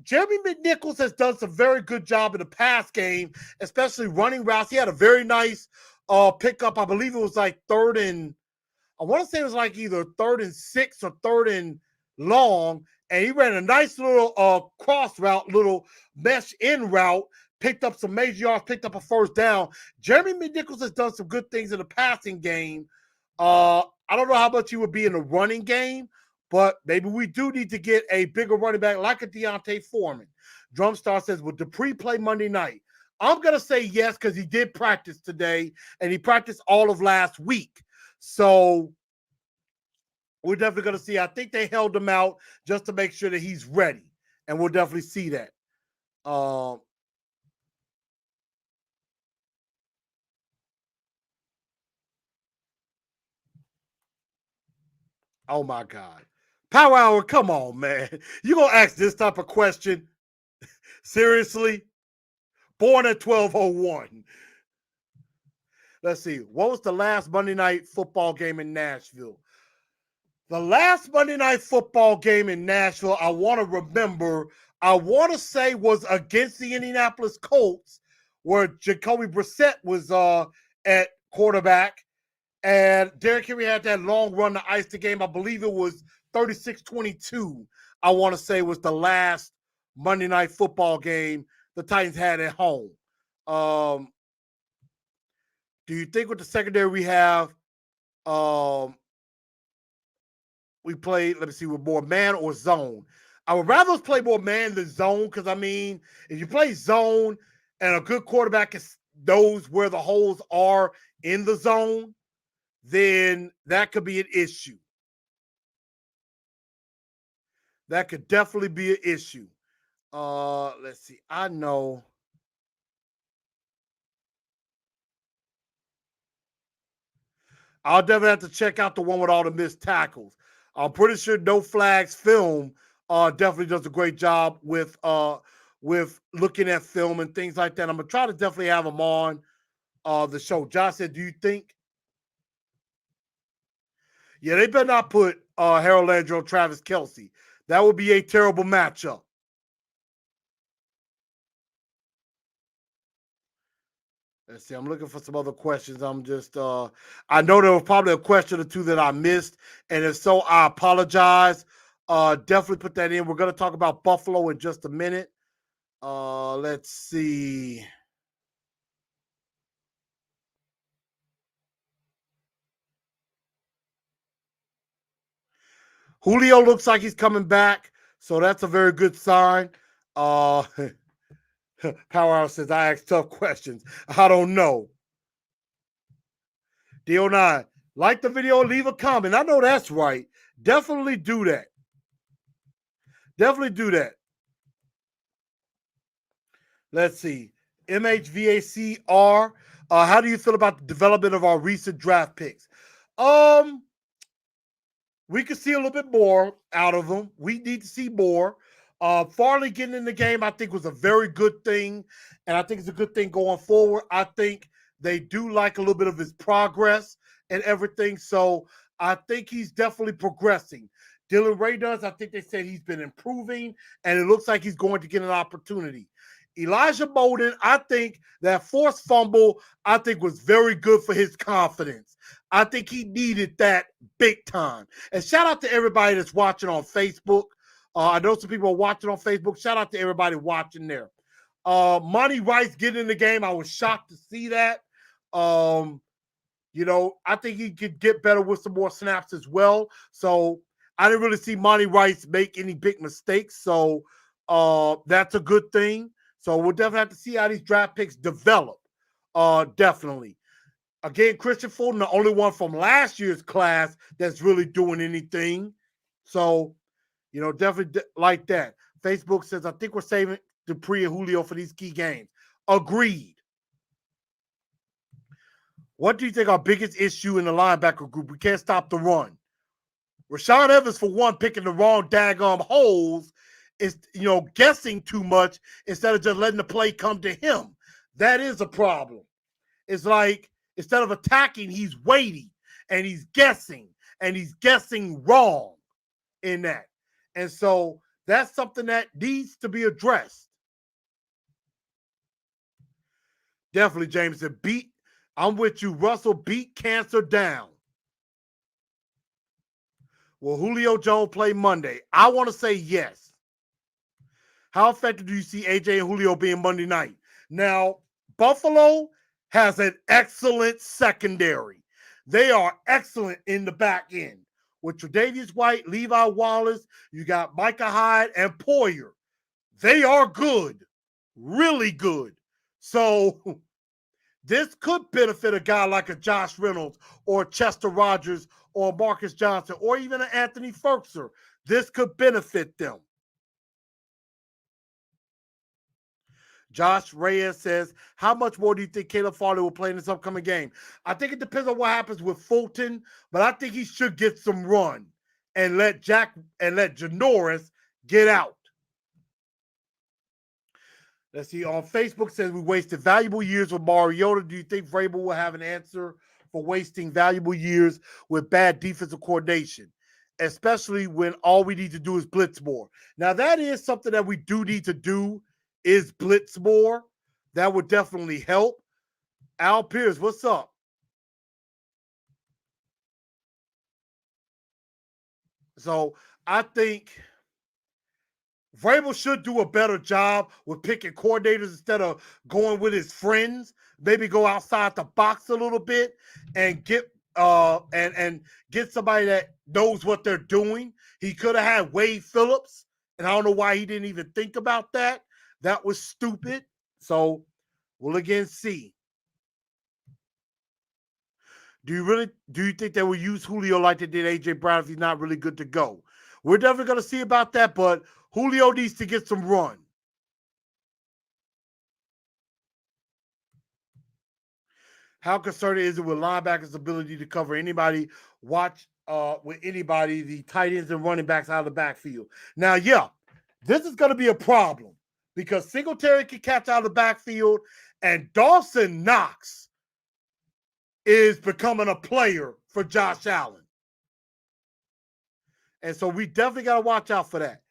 Jeremy McNichols has done some very good job in the pass game, especially running routes. He had a very nice pickup. I believe it was like I want to say it was like either 3rd and 6 or 3rd and long. And he ran a nice little cross route, little mesh in route, picked up some major yards, picked up a first down. Jeremy McNichols has done some good things in the passing game. I don't know how much he would be in the running game, but maybe we do need to get a bigger running back like a Deontay Foreman. Drumstar says, will Dupree play Monday night? I'm going to say yes because he did practice today, and he practiced all of last week. So we're definitely going to see. I think they held him out just to make sure that he's ready, and we'll definitely see that. Oh, my God. Power Hour, come on, man. You going to ask this type of question? Seriously? Born at 1201. Let's see. What was the last Monday night football game in Nashville? The last Monday night football game in Nashville, I want to remember, I want to say was against the Indianapolis Colts, where Jacoby Brissett was at quarterback, and Derrick Henry had that long run to ice the game. I believe it was 36-22, I want to say was the last Monday night football game the Titans had at home. Do you think with the secondary we have, we play, let me see, with more man or zone? I would rather us play more man than zone because, I mean, if you play zone and a good quarterback knows where the holes are in the zone, then that could be an issue. That could definitely be an issue. Let's see. I know. I'll definitely have to check out the one with all the missed tackles. I'm pretty sure No Flags Film definitely does a great job with looking at film and things like that. I'm gonna try to definitely have them on the show. Josh said, "Do you think?" Yeah, they better not put Harold Landry on Travis Kelce. That would be a terrible matchup. Let's see. I'm looking for some other questions. I'm just I know there was probably a question or two that I missed, and if so, I apologize. Definitely put that in. We're gonna talk about Buffalo in just a minute. Let's see. Julio looks like he's coming back, so that's a very good sign. Powerhouse says, I ask tough questions. I don't know. DO9, like the video, leave a comment. I know that's right. Definitely do that. Definitely do that. Let's see. MHVACR, how do you feel about the development of our recent draft picks? We could see a little bit more out of them. We need to see more. Farley getting in the game, I think, was a very good thing, and I think it's a good thing going forward. I think they do like a little bit of his progress and everything, so I think he's definitely progressing. Dylan Raydunce, I think they said he's been improving, and it looks like he's going to get an opportunity. Elijah Molden, I think that forced fumble, I think was very good for his confidence. I think he needed that big time. And shout out to everybody that's watching on Facebook. I know some people are watching on Facebook. Shout out to everybody watching there. Monty Rice getting in the game. I was shocked to see that. I think he could get better with some more snaps as well. So I didn't really see Monty Rice make any big mistakes. So that's a good thing. So we'll definitely have to see how these draft picks develop. Definitely. Again, Christian Fulton, the only one from last year's class that's really doing anything. So, definitely like that. Facebook says, I think we're saving Dupree and Julio for these key games. Agreed. What do you think our biggest issue in the linebacker group? We can't stop the run. Rashaan Evans, for one, picking the wrong daggum holes is, guessing too much instead of just letting the play come to him. That is a problem. It's like instead of attacking, he's waiting and he's guessing wrong in that. And so that's something that needs to be addressed. Definitely, Jameson. I'm with you. Russell, beat cancer down. Will Julio Jones play Monday? I want to say yes. How effective do you see AJ and Julio being Monday night? Now, Buffalo has an excellent secondary. They are excellent in the back end. With Tre'Davious White, Levi Wallace, you got Micah Hyde and Poyer. They are good, really good. So this could benefit a guy like a Josh Reynolds or Chester Rogers or Marcus Johnson or even an Anthony Ferguson. This could benefit them. Josh Reyes says, how much more do you think Caleb Farley will play in this upcoming game? I think it depends on what happens with Fulton, but I think he should get some run and let Janoris get out. Let's see. On Facebook says we wasted valuable years with Mariota. Do you think Vrabel will have an answer for wasting valuable years with bad defensive coordination, especially when all we need to do is blitz more? Now, that is something that we do need to do, is blitz more. That would definitely help. Al Pierce, what's up? So I think Vrabel should do a better job with picking coordinators instead of going with his friends. Maybe go outside the box a little bit and get get somebody that knows what they're doing. He could have had Wade Phillips, and I don't know why he didn't even think about that. That was stupid. So we'll again see. Do you think they will use Julio like they did AJ Brown if he's not really good to go? We're definitely going to see about that, but Julio needs to get some run. How concerned is it with linebackers' ability to cover anybody, with anybody, the tight ends and running backs out of the backfield? Now, yeah, this is going to be a problem because Singletary can catch out of the backfield and Dawson Knox is becoming a player for Josh Allen. And so we definitely got to watch out for that.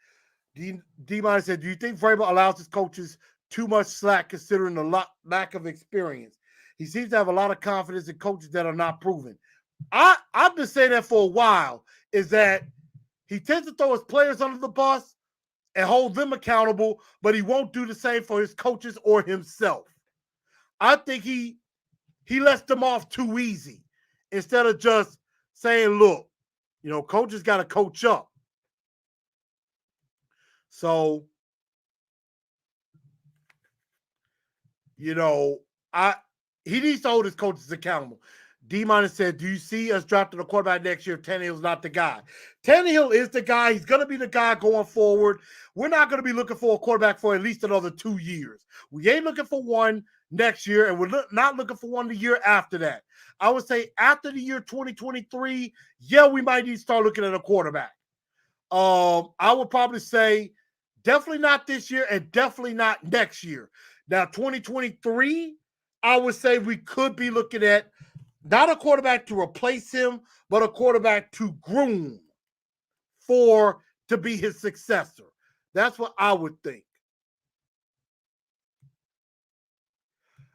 D-Mine said, do you think Vrabel allows his coaches too much slack considering the lack of experience? He seems to have a lot of confidence in coaches that are not proven. I've been saying that for a while, is that he tends to throw his players under the bus and hold them accountable, but he won't do the same for his coaches or himself. I think he lets them off too easy instead of just saying, look, coaches got to coach up. So, he needs to hold his coaches accountable. D-Minus said, do you see us drafting a quarterback next year if Tannehill's not the guy? Tannehill is the guy. He's going to be the guy going forward. We're not going to be looking for a quarterback for at least another 2 years. We ain't looking for one next year, and we're not looking for one the year after that. I would say after the year 2023, yeah, we might need to start looking at a quarterback. I would probably say definitely not this year and definitely not next year. Now, 2023, I would say we could be looking at not a quarterback to replace him, but a quarterback to groom to be his successor. That's what I would think.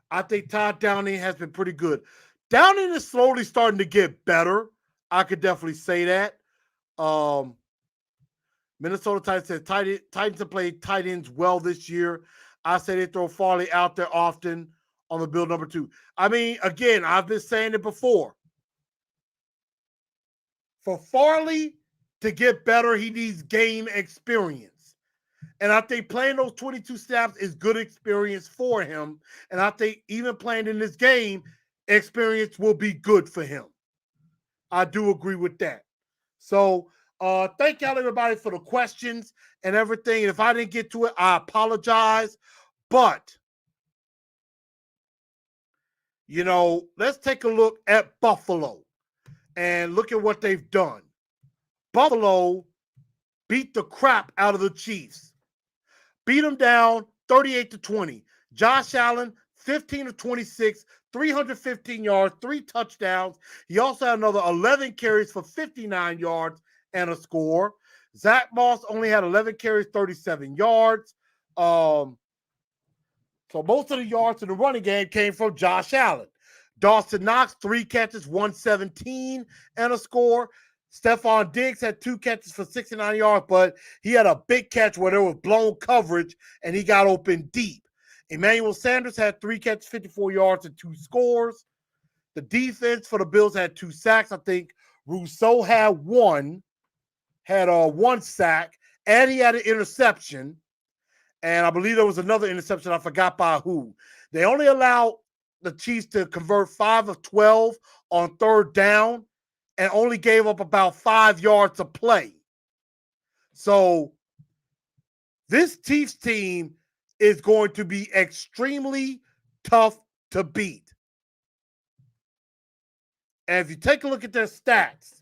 I think Todd Downing has been pretty good. Downing is slowly starting to get better. I could definitely say that. Minnesota Titans said Titans have played tight ends well this year. I say they throw Farley out there often on the build number 2. I mean, again, I've been saying it before. For Farley to get better, he needs game experience. And I think playing those 22 snaps is good experience for him. And I think even playing in this game, experience will be good for him. I do agree with that. So thank y'all, everybody, for the questions and everything. And if I didn't get to it, I apologize. But let's take a look at Buffalo and look at what they've done. Buffalo beat the crap out of the Chiefs. Beat them down 38-20. Josh Allen, 15-26, 315 yards, 3 touchdowns. He also had another 11 carries for 59 yards and a score. Zach Moss only had 11 carries, 37 yards. So most of the yards in the running game came from Josh Allen. Dawson Knox, 3 catches, 117 and a score. Stephon Diggs had 2 catches for 69 yards, but he had a big catch where there was blown coverage and he got open deep. Emmanuel Sanders had 3 catches, 54 yards, and 2 scores. The defense for the Bills had 2 sacks. I think Rousseau had one sack, and he had an interception. And I believe there was another interception. I forgot by who. They only allowed the Chiefs to convert 5 of 12 on 3rd down and only gave up about 5 yards of play. So this Chiefs team is going to be extremely tough to beat. And if you take a look at their stats,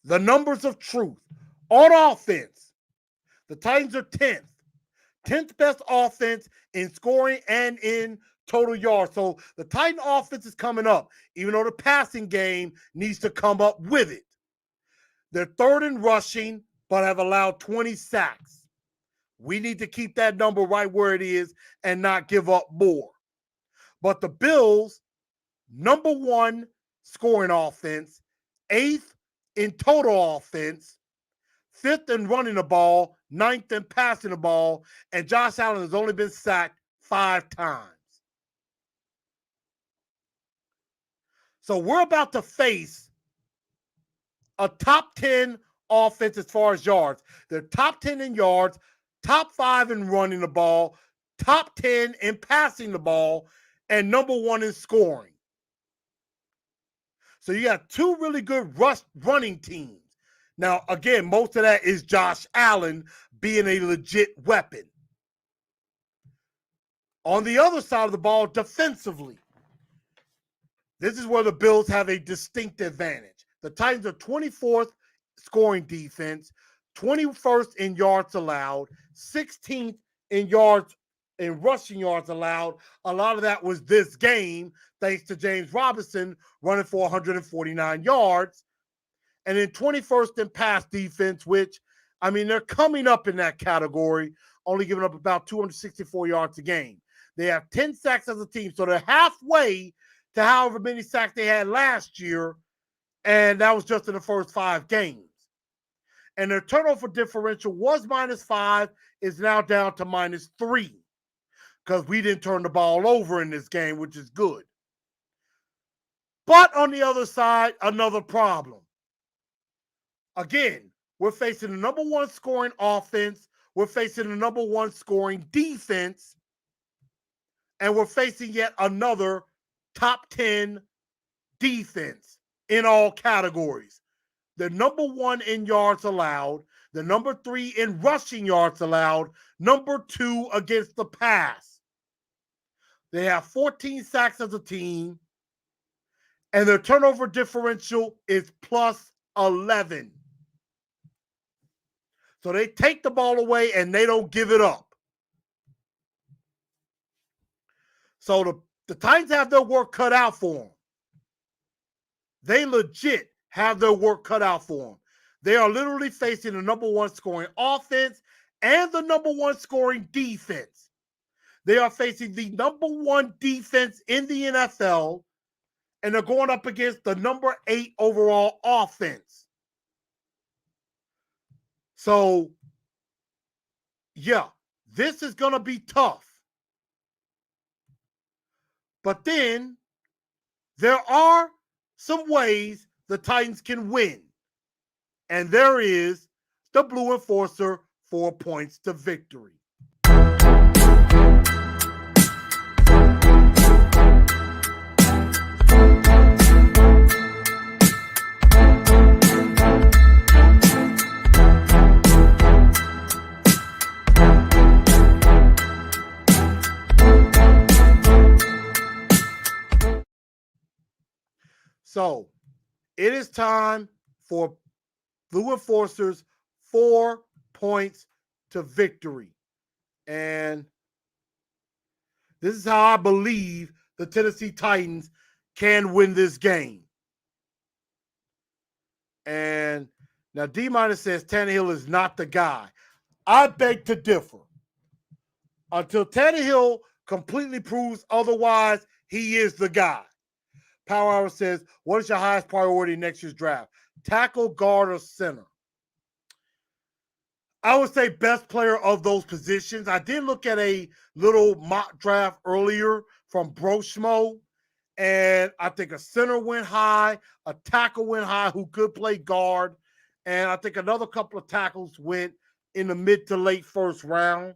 the numbers of truth on offense, the Titans are 10th. 10th best offense in scoring and in total yards. So the Titan offense is coming up, even though the passing game needs to come up with it. They're 3rd in rushing, but have allowed 20 sacks. We need to keep that number right where it is and not give up more. But the Bills, number 1 scoring offense, 8th in total offense, 5th in running the ball, 9th in passing the ball, and Josh Allen has only been sacked 5 times. So we're about to face a top 10 offense as far as yards. They're top 10 in yards, top 5 in running the ball, top 10 in passing the ball, and number 1 in scoring. So you got 2 really good running teams. Now, again, most of that is Josh Allen being a legit weapon. On the other side of the ball, defensively, this is where the Bills have a distinct advantage. The Titans are 24th scoring defense, 21st in yards allowed, 16th in rushing yards allowed. A lot of that was this game, thanks to James Robinson running for 149 yards. And then 21st in pass defense, which, I mean, they're coming up in that category, only giving up about 264 yards a game. They have 10 sacks as a team, so they're halfway to however many sacks they had last year, and that was just in the first 5 games. And their turnover differential was -5, is now down to -3, because we didn't turn the ball over in this game, which is good. But on the other side, another problem. Again, we're facing the number 1 scoring offense, we're facing the number 1 scoring defense, and we're facing yet another top 10 defense in all categories. The number 1 in yards allowed, the number 3 in rushing yards allowed, number 2 against the pass. They have 14 sacks as a team, and their turnover differential is +11. So they take the ball away and they don't give it up. So the Titans have their work cut out for them. They legit have their work cut out for them. They are literally facing the number 1 scoring offense and the number 1 scoring defense. They are facing the number 1 defense in the NFL, and they're going up against the number 8 overall offense. So, yeah, this is going to be tough. But then there are some ways the Titans can win. And there is the Blue Enforcer 4 points to victory. So it is time for Blue Enforcers 4 points to victory. And this is how I believe the Tennessee Titans can win this game. And now D- says Tannehill is not the guy. I beg to differ. Until Tannehill completely proves otherwise, he is the guy. Power Hour says, what is your highest priority next year's draft? Tackle, guard, or center? I would say best player of those positions. I did look at a little mock draft earlier from Broshmo, and I think a center went high, a tackle went high who could play guard, and I think another couple of tackles went in the mid to late first round.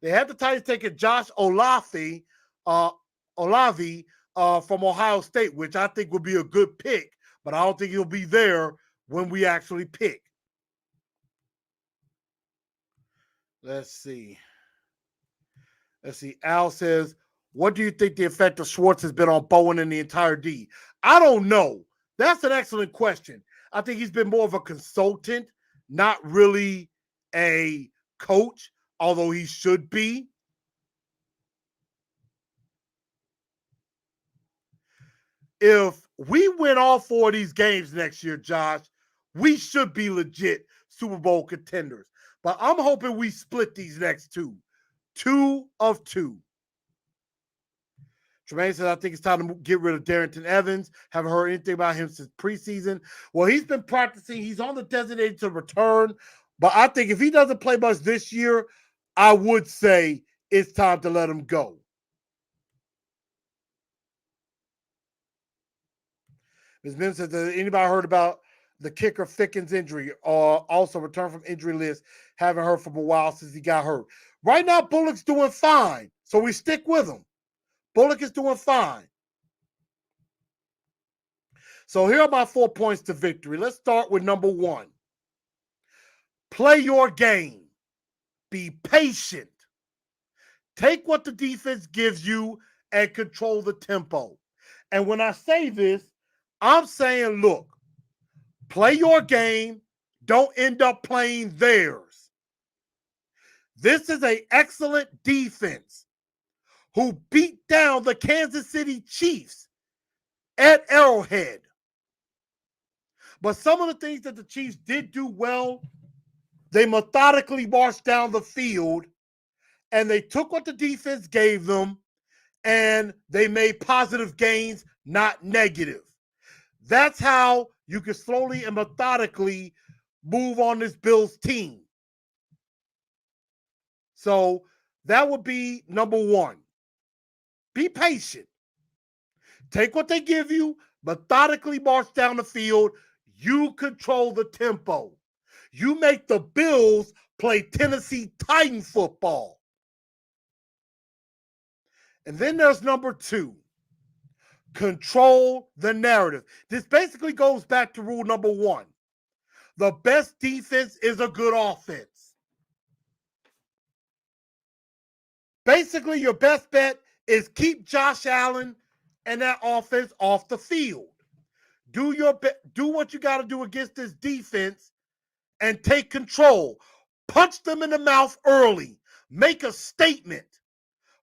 They had the Titans taking Josh Olavi from Ohio State, which I think would be a good pick, but I don't think he'll be there when we actually pick. Let's see. Al says, what do you think the effect of Schwartz has been on Bowen and the entire D? I don't know. That's an excellent question. I think he's been more of a consultant, not really a coach, although he should be. If we win all 4 of these games next year, Josh, we should be legit Super Bowl contenders. But I'm hoping we split these next 2. 2 of 2. Tremaine says, I think it's time to get rid of Darrington Evans. Haven't heard anything about him since preseason. Well, he's been practicing. He's on the designated to return. But I think if he doesn't play much this year, I would say it's time to let him go. Ms. Mims says, has anybody heard about the kicker Fickens injury? Also returned from injury list. Haven't heard from a while since he got hurt. Right now, Bullock's doing fine. So we stick with him. Bullock is doing fine. So here are my 4 points to victory. Let's start with number 1. Play your game. Be patient. Take what the defense gives you and control the tempo. And when I say this, I'm saying, look, play your game. Don't end up playing theirs. This is an excellent defense who beat down the Kansas City Chiefs at Arrowhead. But some of the things that the Chiefs did do well, they methodically marched down the field and they took what the defense gave them and they made positive gains, not negative. That's how you can slowly and methodically move on this Bills team. So that would be number 1. Be patient. Take what they give you, methodically march down the field. You control the tempo. You make the Bills play Tennessee Titan football. And then there's number 2. Control the narrative. This basically goes back to rule number 1. The best defense is a good offense. Basically, your best bet is keep Josh Allen and that offense off the field. Do what you got to do against this defense and take control. Punch them in the mouth early. Make a statement.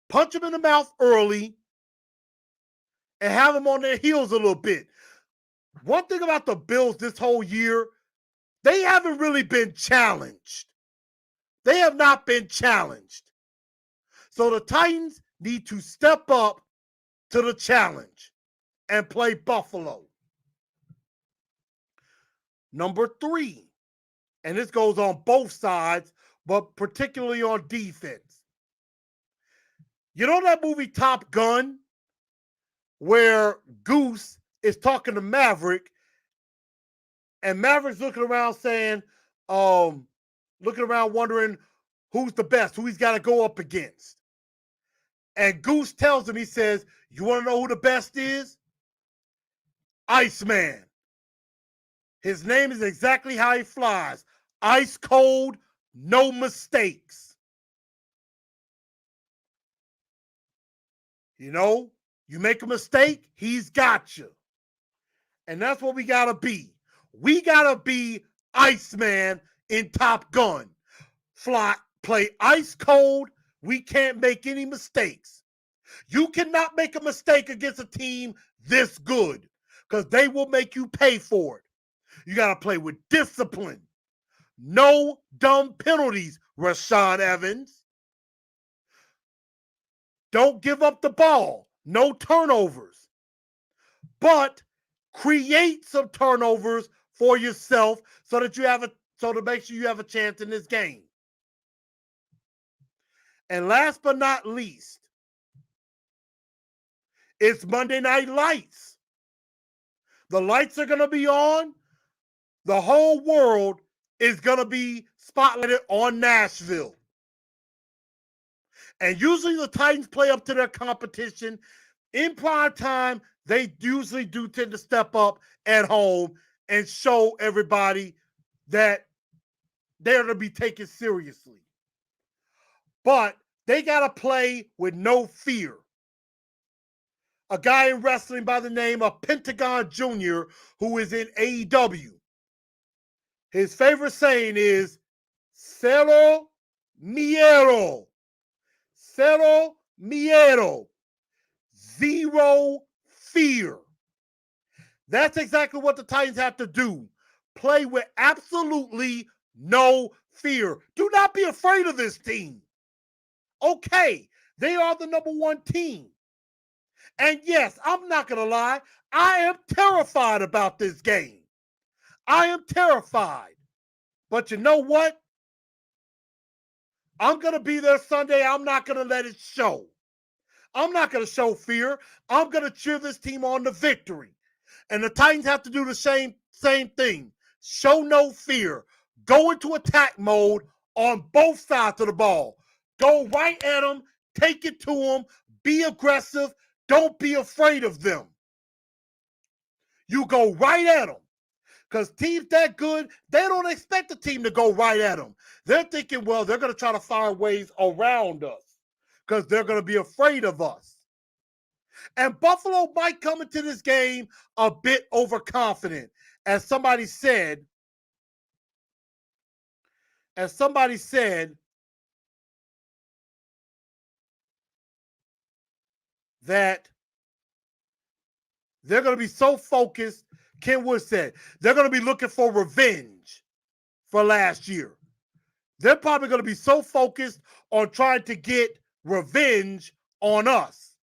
Punch them in the mouth early and have them on their heels a little bit. One thing about the Bills this whole year, they haven't really been challenged. They have not been challenged. So the Titans need to step up to the challenge and play Buffalo. Number 3, and this goes on both sides, but particularly on defense. You know that movie Top Gun, where Goose is talking to Maverick, and Maverick's looking around saying, looking around wondering who's the best, who he's got to go up against. And Goose tells him, he says, you want to know who the best is? Iceman. His name is exactly how he flies. Ice cold, no mistakes. You know, you make a mistake, he's got you. And that's what we got to be. We got to be Iceman in Top Gun. Play ice cold. We can't make any mistakes. You cannot make a mistake against a team this good because they will make you pay for it. You got to play with discipline. No dumb penalties, Rashaan Evans. Don't give up the ball. No turnovers. But create some turnovers for yourself so that to make sure you have a chance in this game. And last but not least, it's Monday Night Lights. The lights are going to be on. The whole world is going to be spotlighted on Nashville. And usually the Titans play up to their competition. In prime time, they usually do tend to step up at home and show everybody that they're to be taken seriously. But they got to play with no fear. A guy in wrestling by the name of Pentagon Jr., who is in AEW. His favorite saying is, Cero miedo. Cero miedo. Zero fear. That's exactly what the Titans have to do. Play with absolutely no fear. Do not be afraid of this team. Okay, they are the number one team. And yes, I'm not going to lie, I am terrified about this game. I am terrified. But you know what? I'm going to be there Sunday. I'm not going to let it show. I'm not going to show fear. I'm going to cheer this team on to victory. And the Titans have to do the same thing. Show no fear. Go into attack mode on both sides of the ball. Go right at them. Take it to them. Be aggressive. Don't be afraid of them. You go right at them. Because teams that good, they don't expect the team to go right at them. They're thinking, well, they're going to try to find ways around us because they're going to be afraid of us. And Buffalo might come into this game a bit overconfident. As somebody said, that they're going to be so focused. Ken Wood said they're going to be looking for revenge for last year. They're probably going to be so focused on trying to get revenge on us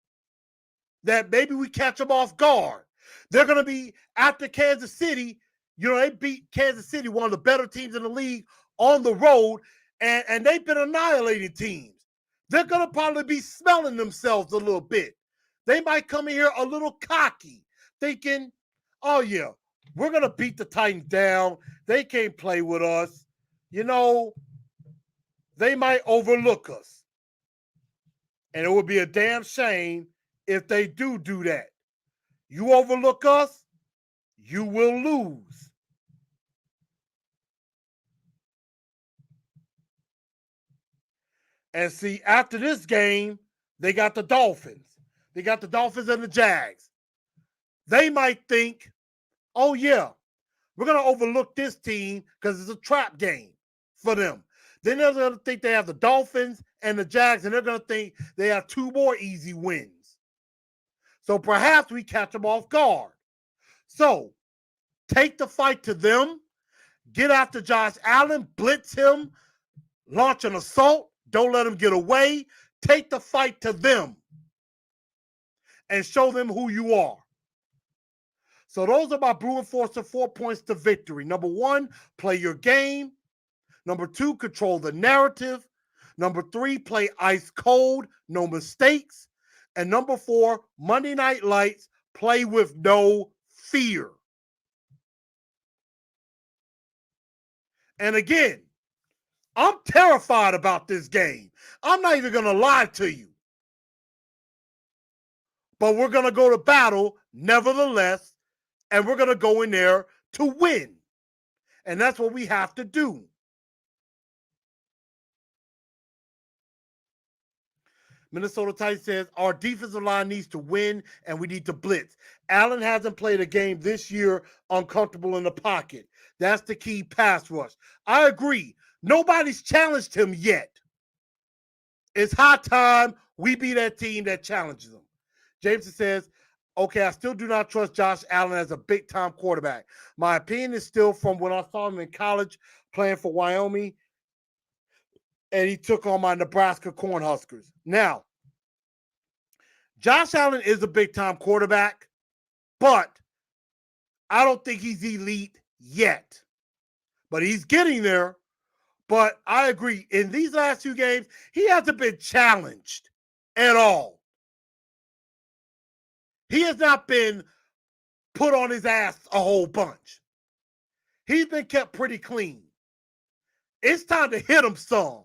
that maybe we catch them off guard. They're going to be after Kansas City. You know, they beat Kansas City, one of the better teams in the league, on the road, and they've been annihilating teams. They're going to probably be smelling themselves a little bit. They might come in here a little cocky, thinking, oh, yeah, we're going to beat the Titans down. They can't play with us. You know, they might overlook us. And it would be a damn shame if they do that. You overlook us, you will lose. And see, after this game, they got the Dolphins. They got the Dolphins and the Jags. They might think, oh, yeah, we're going to overlook this team because it's a trap game for them. Then they're going to think they have the Dolphins and the Jags, and they're going to think they have two more easy wins. So perhaps we catch them off guard. So take the fight to them. Get after Josh Allen. Blitz him. Launch an assault. Don't let him get away. Take the fight to them and show them who you are. So those are my Blue Enforcer 4 points to victory. Number 1, play your game. Number 2, control the narrative. Number 3, play ice cold, no mistakes. And number 4, Monday Night Lights, play with no fear. And again, I'm terrified about this game. I'm not even going to lie to you. But we're going to go to battle nevertheless, and we're going to go in there to win. And that's what we have to do. Minnesota Tyson says, our defensive line needs to win and we need to blitz. Allen hasn't played a game this year uncomfortable in the pocket. That's the key pass rush. I agree. Nobody's challenged him yet. It's high time we be that team that challenges them. Jameson says, okay, I still do not trust Josh Allen as a big-time quarterback. My opinion is still from when I saw him in college playing for Wyoming, and he took on my Nebraska Cornhuskers. Now, Josh Allen is a big-time quarterback, but I don't think he's elite yet. But he's getting there. But I agree. In these last 2 games, he hasn't been challenged at all. He has not been put on his ass a whole bunch. He's been kept pretty clean. It's time to hit him some.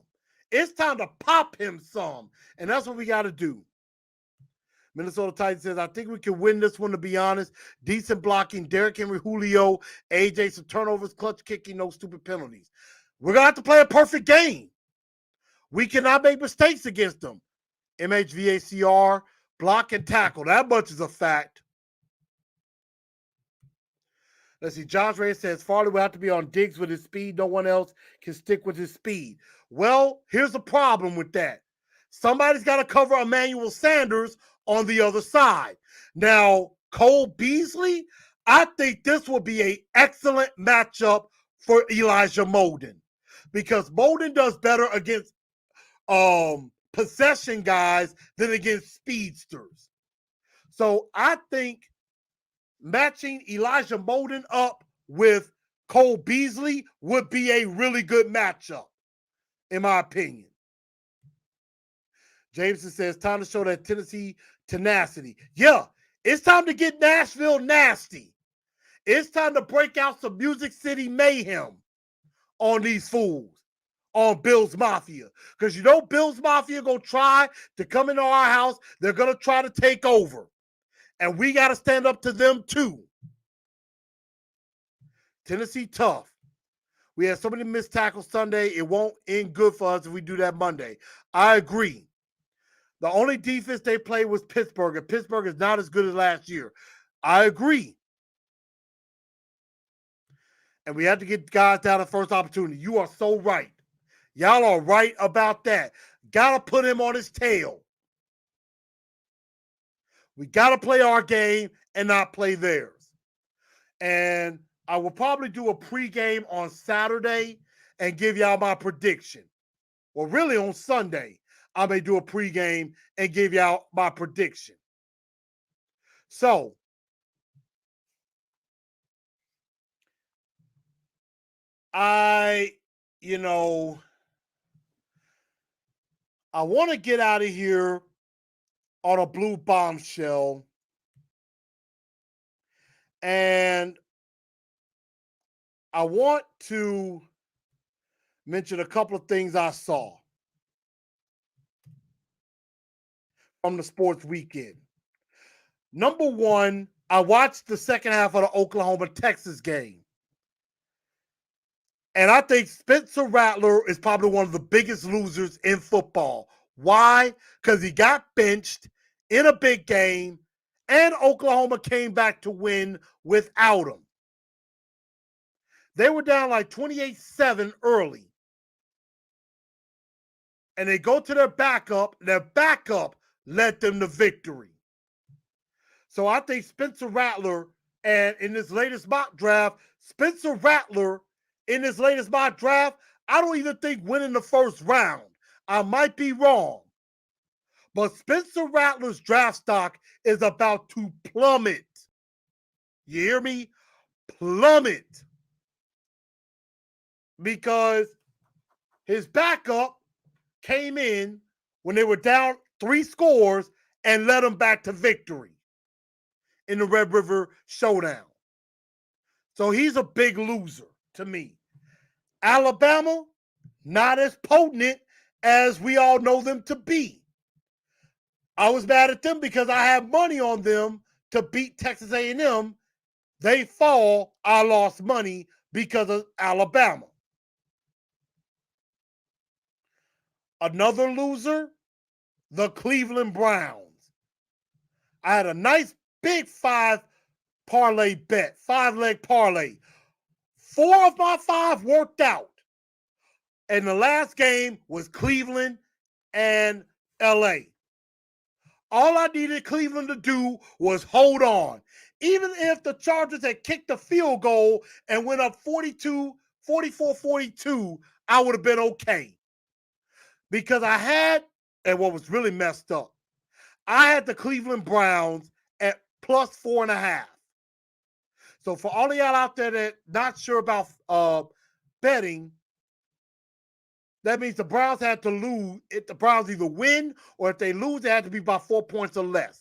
It's time to pop him some. And that's what we got to do. Minnesota Titans says, I think we can win this one, to be honest. Decent blocking, Derrick Henry, Julio, AJ, some turnovers, clutch kicking, no stupid penalties. We're going to have to play a perfect game. We cannot make mistakes against them. MHVACR, block and tackle. That much is a fact. Let's see. Josh Ray says, Farley will have to be on Diggs with his speed. No one else can stick with his speed. Well, here's the problem with that. Somebody's got to cover Emmanuel Sanders on the other side. Now, Cole Beasley, I think this will be an excellent matchup for Elijah Molden, because Molden does better against possession guys than against speedsters. So I think matching Elijah Molden up with Cole Beasley would be a really good matchup, in my opinion. Jameson says, time to show that Tennessee tenacity. Yeah, it's time to get Nashville nasty. It's time to break out some Music City mayhem on these fools, on Bills Mafia. Because you know Bills Mafia going to try to come into our house. They're going to try to take over. And we got to stand up to them too. Tennessee tough. We had so many missed tackles Sunday, it won't end good for us if we do that Monday. I agree. The only defense they played was Pittsburgh, and Pittsburgh is not as good as last year. I agree. And we have to get guys down the first opportunity. You are so right. Y'all are right about that. Got to put him on his tail. We got to play our game and not play theirs. And I will probably do a pregame on Saturday and give y'all my prediction. Well, really on Sunday, I may do a pregame and give y'all my prediction. So, I want to get out of here on a blue bombshell. And I want to mention a couple of things I saw from the sports weekend. Number one, I watched the second half of the Oklahoma-Texas game. And I think Spencer Rattler is probably one of the biggest losers in football. Why? Because he got benched in a big game, and Oklahoma came back to win without him. They were down like 28-7 early. And they go to their backup. Their backup led them to victory. So I think Spencer Rattler, and in this latest mock draft, I don't even think winning the first round. I might be wrong. But Spencer Rattler's draft stock is about to plummet. You hear me? Plummet. Because his backup came in when they were down 3 scores and led them back to victory in the Red River Showdown. So he's a big loser to me. Alabama, not as potent as we all know them to be. I was mad at them because I have money on them to beat Texas A&M. They fall. I lost money because of Alabama. Another loser, the Cleveland Browns. I had a nice big 5 parlay bet, 5-leg parlay. 4 of my 5 worked out. And the last game was Cleveland and LA. All I needed Cleveland to do was hold on. Even if the Chargers had kicked the field goal and went up 44-42, I would have been okay. Because I had, and what was really messed up, I had the Cleveland Browns at plus 4.5. So for all of y'all out there that not sure about betting, that means the Browns had to lose. If the Browns either win or if they lose, it had to be by 4 points or less.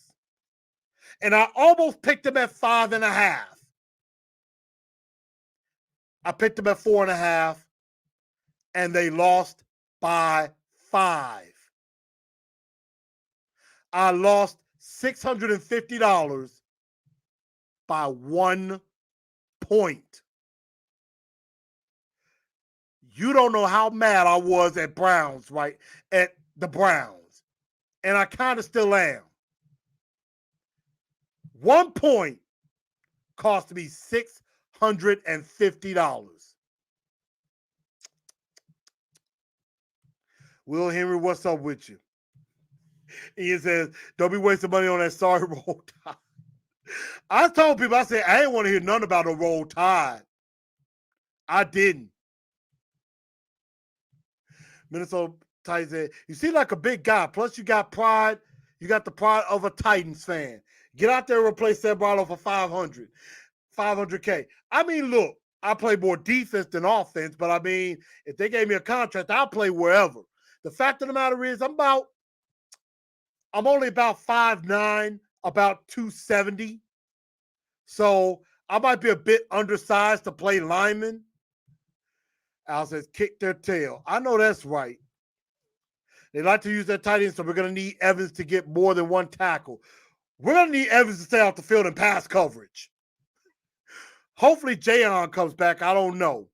And I almost picked them at 5.5. I picked them at 4.5, and they lost by 5. I lost $650 by 1 point. You don't know how mad I was at Browns, right? At the Browns. And I kind of still am. 1 point cost me $650. Will Henry, what's up with you? Ian says, don't be wasting money on that sorry roll tide. I told people, I said, I didn't want to hear nothing about a roll tide. I didn't. Minnesota Titans said, you seem like a big guy. Plus, you got pride. You got the pride of a Titans fan. Get out there and replace Sam Barlow for $500K. I mean, look, I play more defense than offense, but I mean, if they gave me a contract, I'll play wherever. The fact of the matter is, I'm only about 5'9", about 270. So I might be a bit undersized to play lineman. Al says, kick their tail. I know that's right. They like to use their tight end, so we're going to need Evans to get more than one tackle. We're going to need Evans to stay off the field and pass coverage. Hopefully Jayon comes back. I don't know.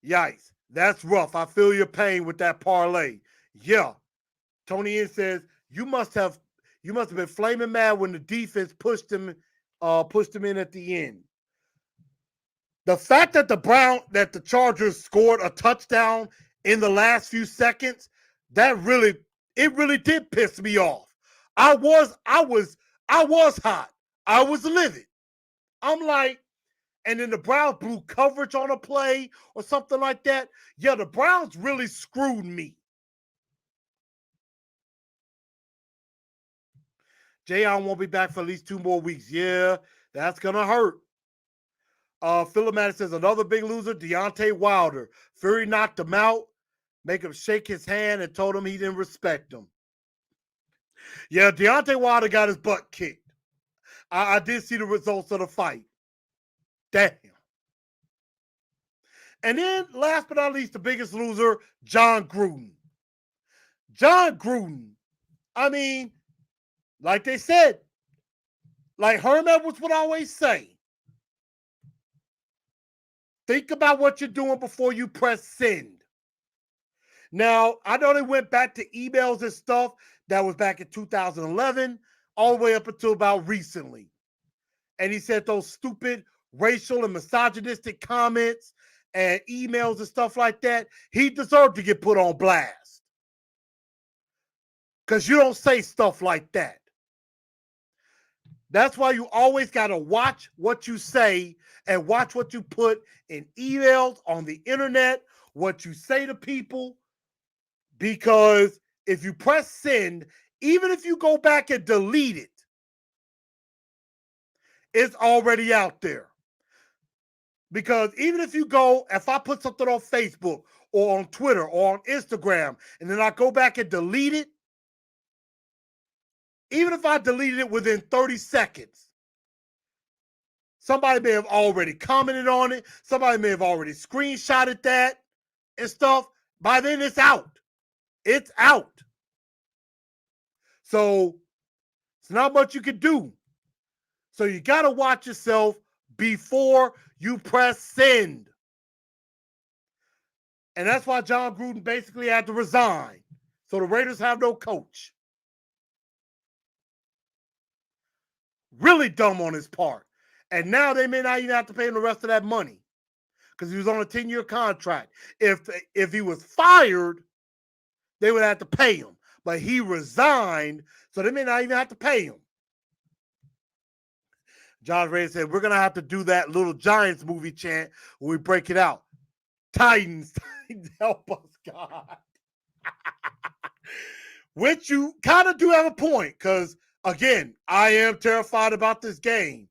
Yikes. That's rough. I feel your pain with that parlay. Yeah. Tony N says, you must have been flaming mad when the defense pushed him in at the end. The fact that the Chargers scored a touchdown in the last few seconds, it really did piss me off. I was hot. I was livid. I'm like, and then the Browns blew coverage on a play or something like that. Yeah, the Browns really screwed me. Jayon won't be back for at least 2 more weeks. Yeah, that's going to hurt. Philomatic says, another big loser, Deontay Wilder. Fury knocked him out, make him shake his hand, and told him he didn't respect him. Yeah, Deontay Wilder got his butt kicked. I did see the results of the fight. Damn. And then, last but not least, the biggest loser, John Gruden. John Gruden, I mean, like they said, like Herm Edwards would always say, think about what you're doing before you press send. Now, I know they went back to emails and stuff that was back in 2011, all the way up until about recently. And he said those stupid racial and misogynistic comments and emails and stuff like that, he deserved to get put on blast. Because you don't say stuff like that. That's why you always got to watch what you say and watch what you put in emails, on the internet, what you say to people. Because if you press send, even if you go back and delete it, it's already out there. Because even if I put something on Facebook or on Twitter or on Instagram, and then I go back and delete it, even if I deleted it within 30 seconds, somebody may have already commented on it. Somebody may have already screenshotted that and stuff. By then, it's out. It's out. So, it's not much you can do. So, you got to watch yourself before you press send. And that's why John Gruden basically had to resign. So the Raiders have no coach. Really dumb on his part. And now they may not even have to pay him the rest of that money because he was on a 10-year contract. If he was fired, they would have to pay him. But he resigned, so they may not even have to pay him. John Ray said, we're going to have to do that Little Giants movie chant when we break it out. Titans, Titans, help us, God. Which you kind of do have a point, because, again, I am terrified about this game.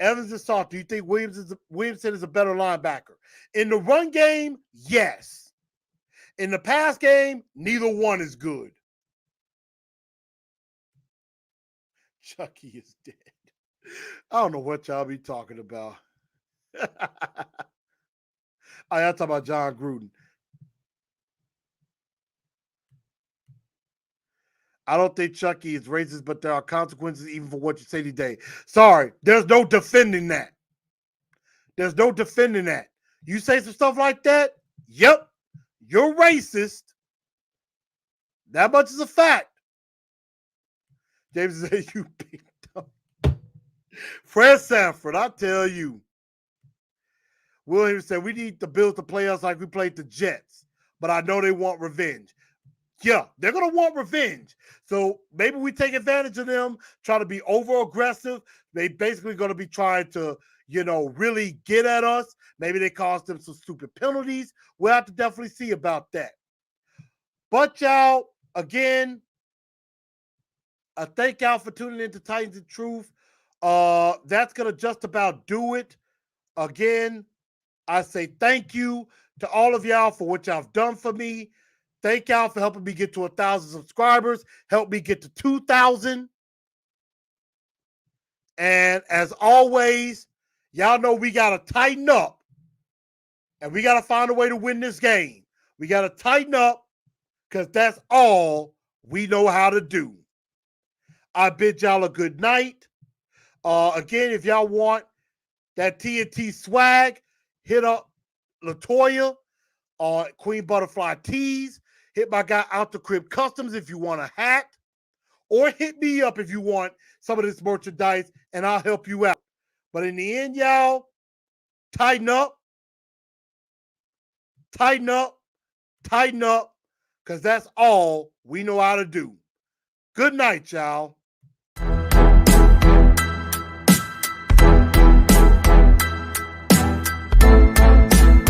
Evans is soft. Do you think Williamson is a better linebacker? In the run game, yes. In the pass game, neither one is good. Chucky is dead. I don't know what y'all be talking about. I'm talking about John Gruden. I don't think Chucky is racist, but there are consequences even for what you say today. Sorry, there's no defending that. There's no defending that. You say some stuff like that, yep, you're racist. That much is a fact. James said you picked up. Fred Sanford, I tell you. Williams said we need to build the playoffs like we played the Jets, but I know they want revenge. Yeah, they're going to want revenge. So maybe we take advantage of them, try to be over-aggressive. They basically going to be trying to, really get at us. Maybe they caused them some stupid penalties. We'll have to definitely see about that. But y'all, again, I thank y'all for tuning in to Titans and Truth. That's going to just about do it. Again, I say thank you to all of y'all for what y'all have done for me. Thank y'all for helping me get to 1,000 subscribers. Help me get to 2,000. And as always, y'all know we got to tighten up. And we got to find a way to win this game. We got to tighten up because that's all we know how to do. I bid y'all a good night. Again, if y'all want that TNT swag, hit up LaToya on Queen Butterfly Tees. Hit my guy Out the Crib Customs if you want a hat. Or hit me up if you want some of this merchandise, and I'll help you out. But in the end, y'all, tighten up. Tighten up. Tighten up. Because that's all we know how to do. Good night, y'all.